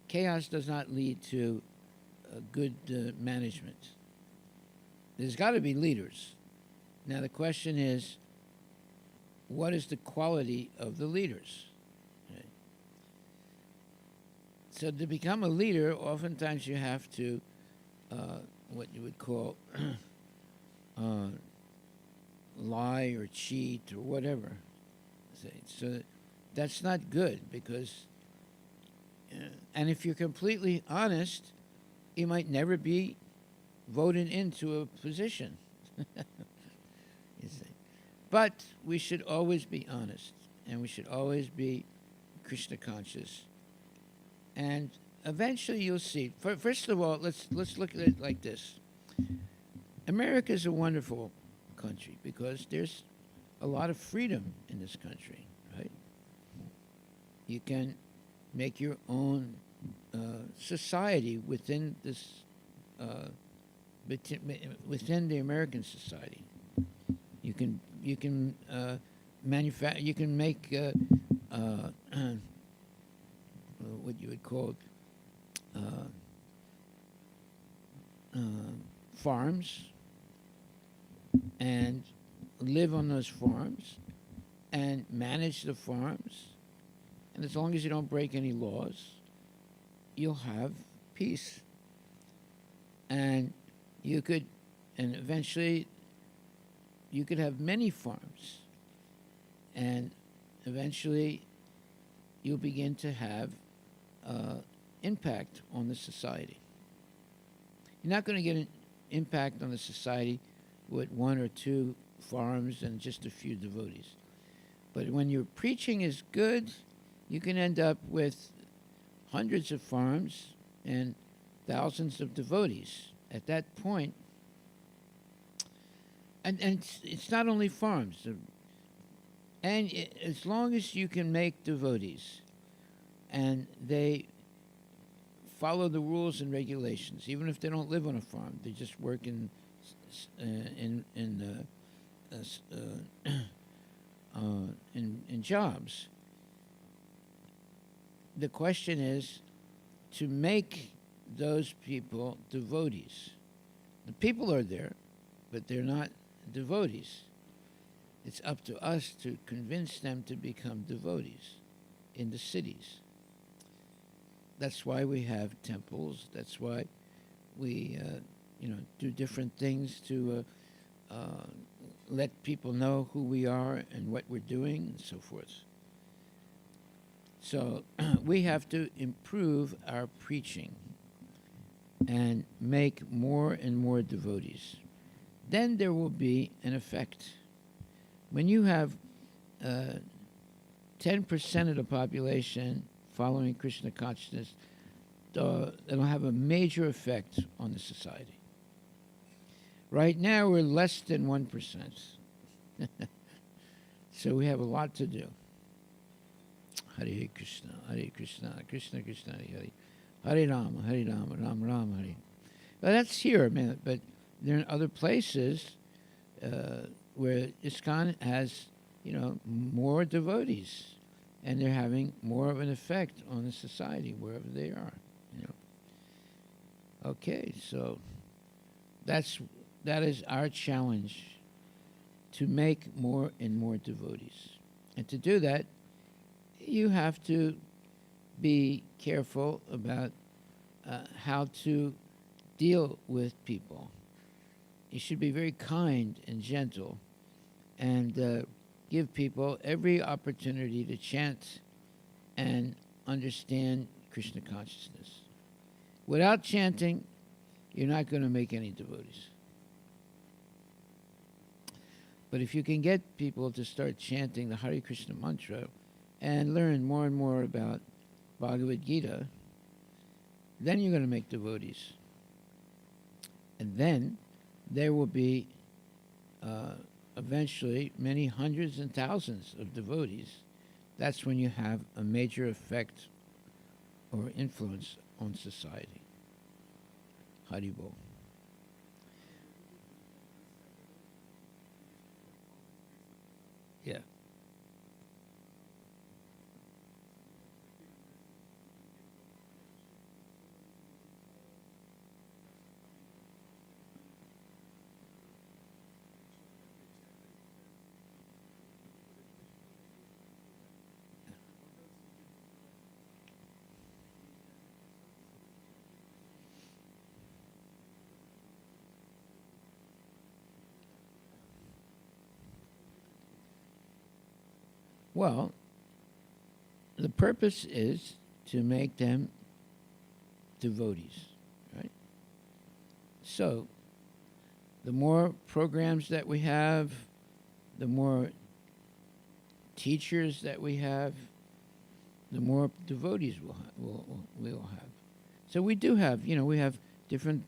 Chaos does not lead to good management. There's got to be leaders. Now the question is, what is the quality of the leaders? Right. So to become a leader, oftentimes you have to, what you would call, lie or cheat or whatever. So that's not good, because, and if you're completely honest, you might never be voted into a position. You see. But we should always be honest, and we should always be Krishna conscious. And eventually you'll see. First of all, let's look at it like this. America is a wonderful country because there's a lot of freedom in this country, right? You can make your own society within this, within the American society. You can manufacture. You can make what you would call farms, and live on those farms and manage the farms. And as long as you don't break any laws, you'll have peace. And you could, and eventually you could have many farms. And eventually you'll begin to have impact on the society. You're not going to get an impact on the society with one or two farms and just a few devotees. But when your preaching is good, you can end up with hundreds of farms and thousands of devotees. At that point, and it's not only farms, and as long as you can make devotees and they follow the rules and regulations, even if they don't live on a farm, they just work in jobs. The question is to make those people devotees. The people are there, but they're not devotees. It's up to us to convince them to become devotees in the cities. That's why we have temples. That's why we, do different things to let people know who we are and what we're doing and so forth. So we have to improve our preaching and make more and more devotees. Then there will be an effect. When you have 10% of the population following Krishna consciousness, it'll have a major effect on the society. Right now, we're less than 1%. So we have a lot to do. Hare Krishna, Krishna Krishna, Hare Hare. Hare Rama, Rama Rama, Hare. Well, that's here, man. But there are other places where ISKCON has, more devotees, and they're having more of an effect on the society wherever they are. Okay, so that's that is our challenge, to make more and more devotees. And to do that, you have to be careful about how to deal with people. You should be very kind and gentle, and give people every opportunity to chant and understand Krishna consciousness. Without chanting, you're not going to make any devotees. But if you can get people to start chanting the Hare Krishna mantra and learn more and more about Bhagavad Gita, then you're going to make devotees. And then there will be eventually many hundreds and thousands of devotees. That's when you have a major effect or influence on society. Haribol. Yeah. Well, the purpose is to make them devotees, right? So, the more programs that we have, the more teachers that we have, the more devotees we'll have. So we do have, we have different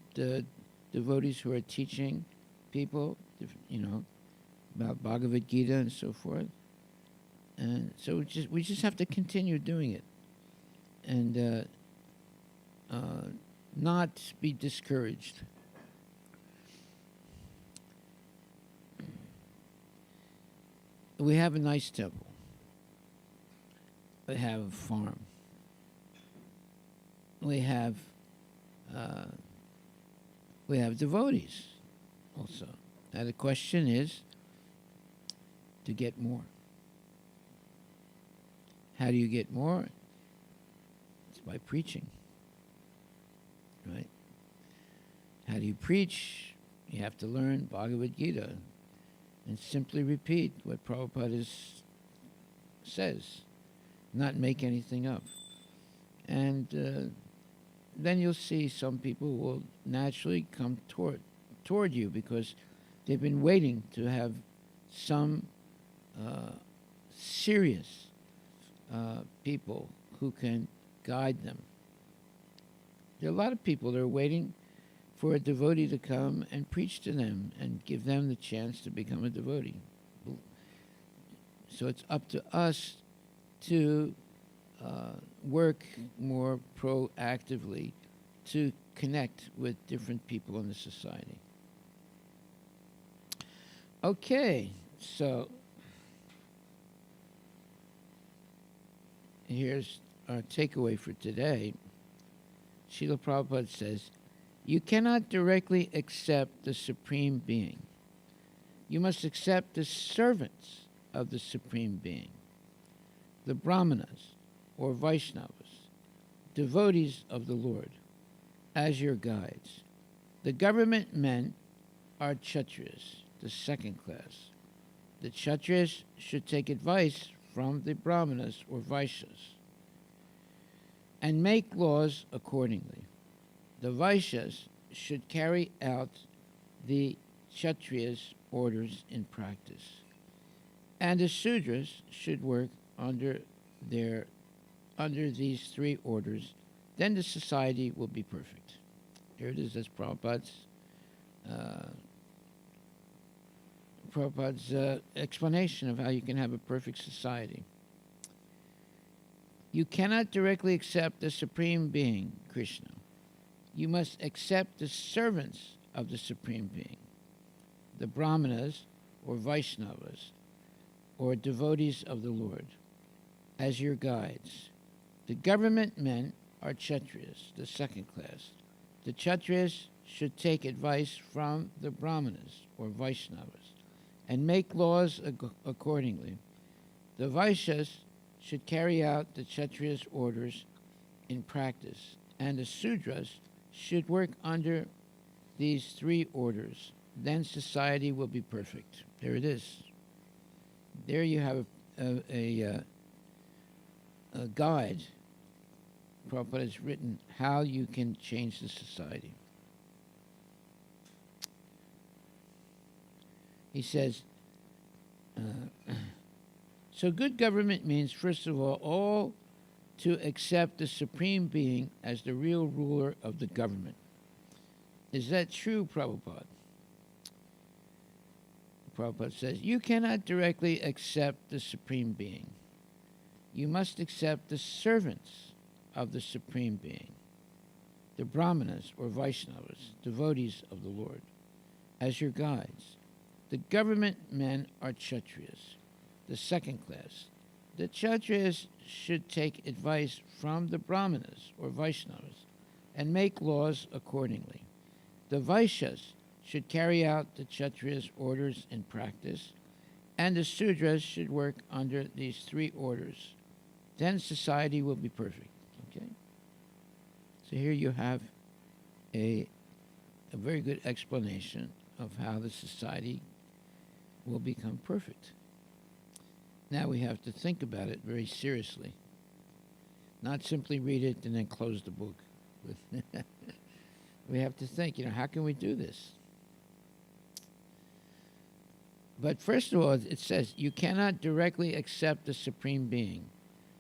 devotees who are teaching people, about Bhagavad Gita and so forth. And so we just have to continue doing it, and not be discouraged. We have a nice temple. We have a farm. We have devotees also. Now the question is to get more. How do you get more? It's by preaching, right? How do you preach? You have to learn Bhagavad Gita and simply repeat what Prabhupada says, not make anything up. And then you'll see some people will naturally come toward you because they've been waiting to have some serious people who can guide them. There are a lot of people that are waiting for a devotee to come and preach to them and give them the chance to become a devotee. So it's up to us to work more proactively to connect with different people in the society. Okay, so here's our takeaway for today. Srila Prabhupada says, you cannot directly accept the Supreme Being. You must accept the servants of the Supreme Being, the Brahmanas or Vaishnavas, devotees of the Lord, as your guides. The government men are Kshatriyas, the second class. The Kshatriyas should take advice from the Brahmanas or Vaishyas and make laws accordingly. The Vaishyas should carry out the Kshatriyas' orders in practice, and the Sudras should work under these three orders. Then the society will be perfect. Here it is. That's Prabhupada's explanation of how you can have a perfect society. You cannot directly accept the Supreme Being, Krishna. You must accept the servants of the Supreme Being, the Brahmanas or Vaishnavas, or devotees of the Lord, as your guides. The government men are Kshatriyas, the second class. The Kshatriyas should take advice from the Brahmanas or Vaishnavas and make laws accordingly. The Vaishyas should carry out the Kshatriyas' orders in practice, and the Sudras should work under these three orders. Then society will be perfect. There it is. There you have a guide. Prabhupada has written how you can change the society. He says, so good government means, first of all to accept the Supreme Being as the real ruler of the government. Is that true, Prabhupada? Prabhupada says, you cannot directly accept the Supreme Being. You must accept the servants of the Supreme Being, the Brahmanas or Vaishnavas, devotees of the Lord, as your guides. The government men are Kshatriyas, the second class. The Kshatriyas should take advice from the Brahmanas or Vaishnavas and make laws accordingly. The Vaishyas should carry out the Kshatriyas' orders in practice, and the Sudras should work under these three orders. Then society will be perfect. Okay? So here you have a very good explanation of how the society will become perfect. Now we have to think about it very seriously. Not simply read it and then close the book. We have to think, how can we do this? But first of all, it says, you cannot directly accept the Supreme Being.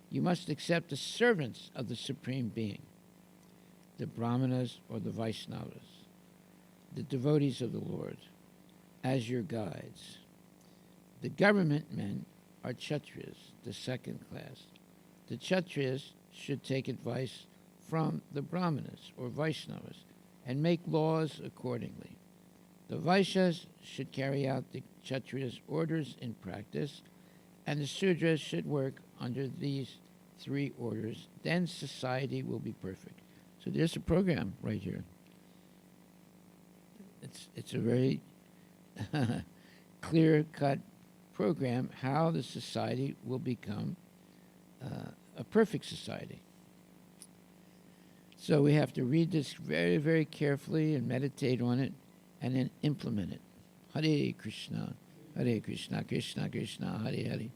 You must accept the servants of the Supreme Being, the Brahmanas or the Vaishnavas, the devotees of the Lord, as your guides. The government men are Kshatriyas, the second class. The Kshatriyas should take advice from the Brahmanas or Vaishnavas and make laws accordingly. The Vaishyas should carry out the Kshatriyas' orders in practice, and the Sudras should work under these three orders. Then society will be perfect. So there's a program right here. It's a very clear-cut program how the society will become a perfect society. So we have to read this very, very carefully and meditate on it and then implement it. Hare Krishna, Krishna Krishna, Hare Hare,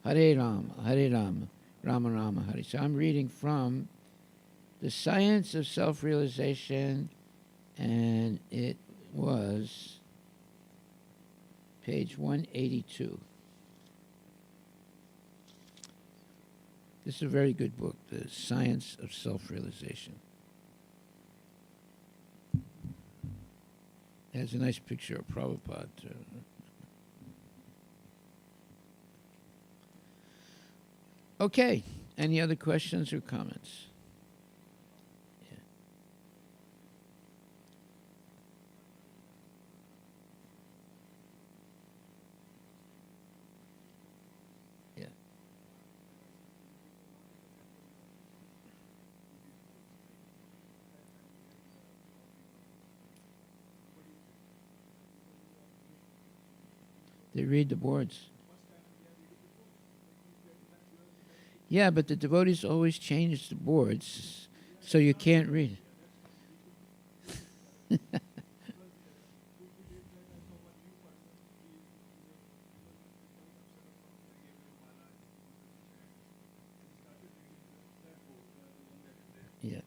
Hare Rama, Rama Rama, Hare. So I'm reading from The Science of Self-Realization, and it was page 182. This is a very good book, The Science of Self-Realization. It has a nice picture of Prabhupada, too. Okay, any other questions or comments? Yeah. Yeah. They read the boards. Yeah, but the devotees always change the boards, so you can't read. Yeah.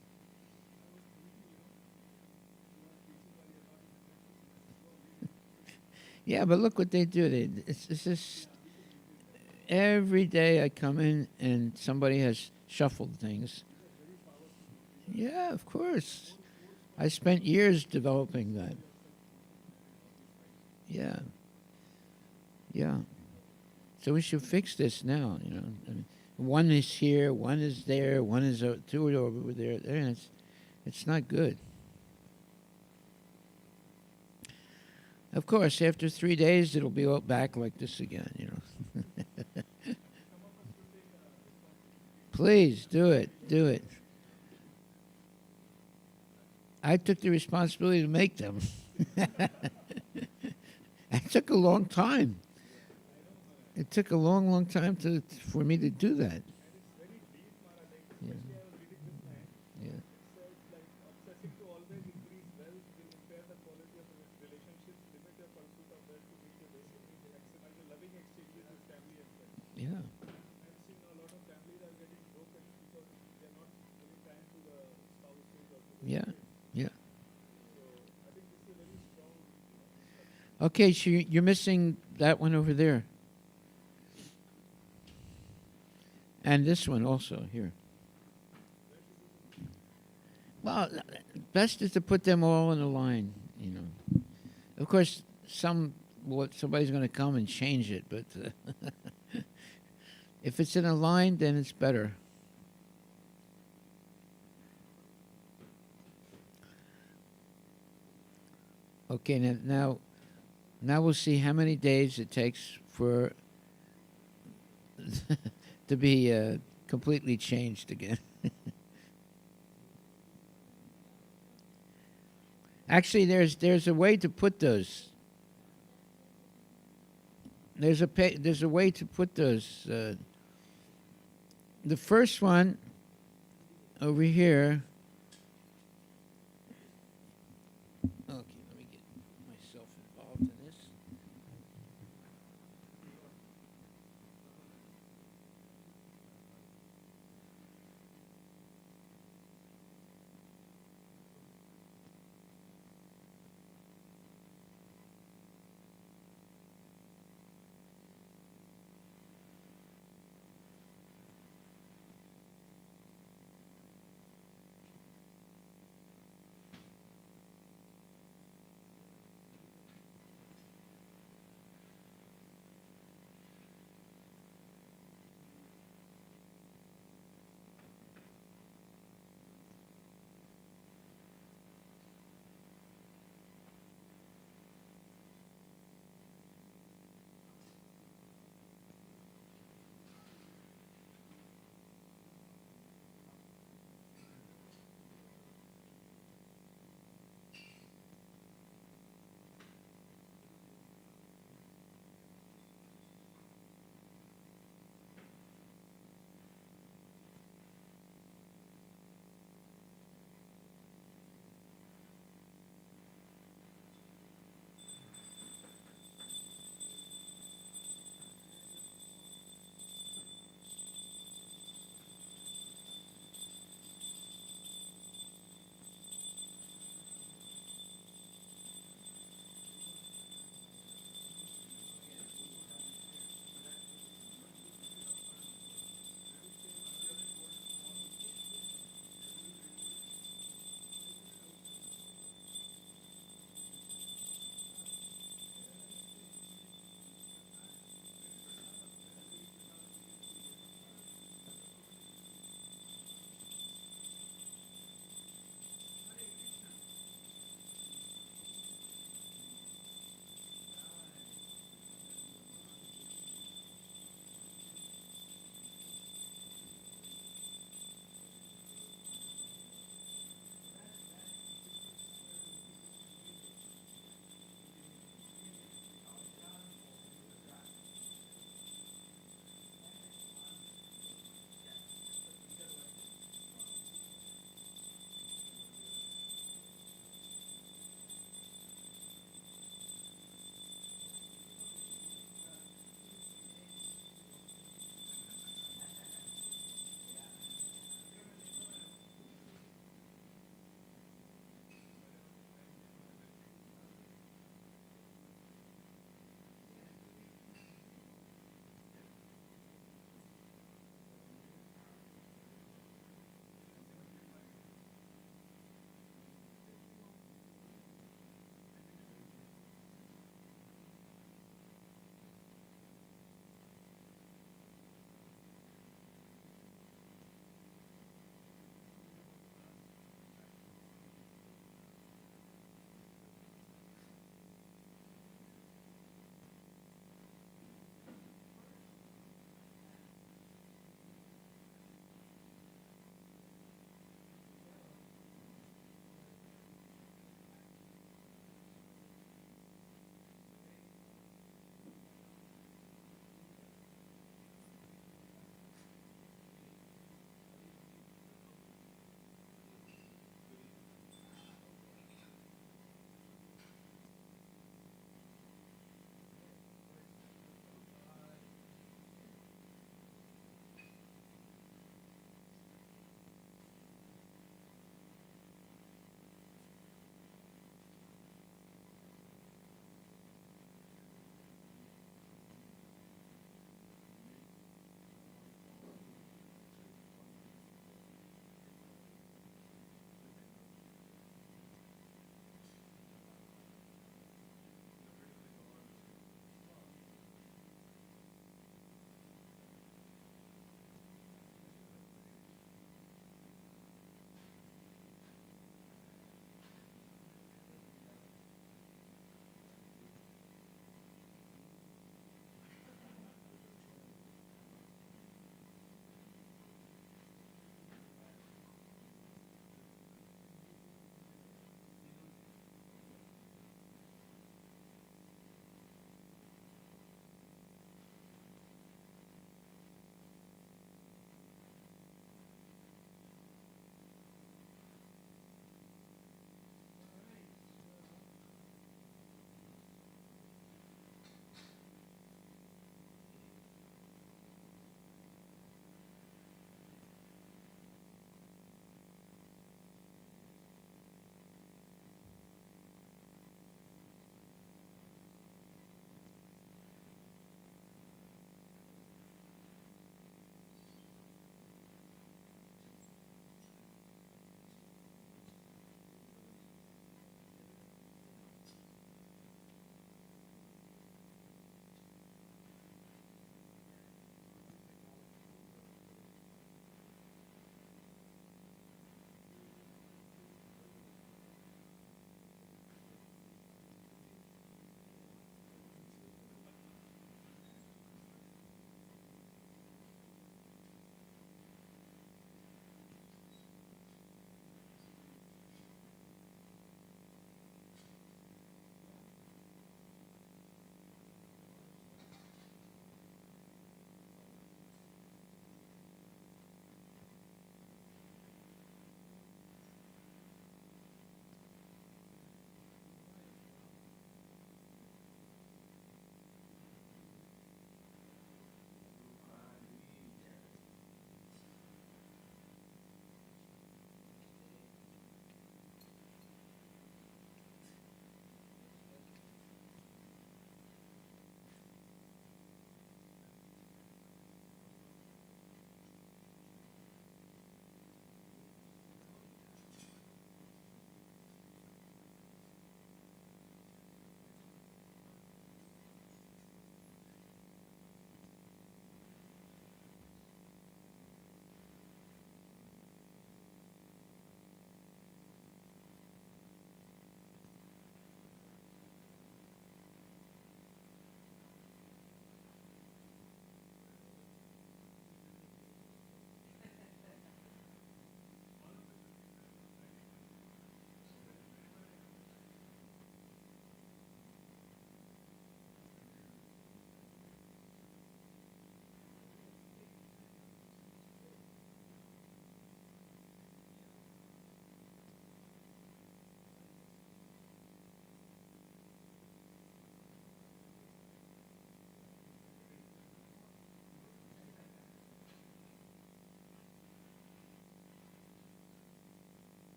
Yeah, but look what they do. It's just every day I come in and somebody has shuffled things. Yeah, of course. I spent years developing that. Yeah. Yeah. So we should fix this now, I mean, one is here, one is there, one is two are over there. And it's not good. Of course, after 3 days, it'll be all back like this again, Please, do it. I took the responsibility to make them. It took a long time. It took a long, long time for me to do that. Yeah. Yeah. Yeah. Yeah. Yeah. Okay, so you're missing that one over there. And this one also here. Well, best is to put them all in a line, you know. Of course, somebody's going to come and change it, but if it's in a line, then it's better. Okay, now we'll see how many days it takes for to be completely changed again. Actually, there's a way to put those. There's a way to put those. The first one over here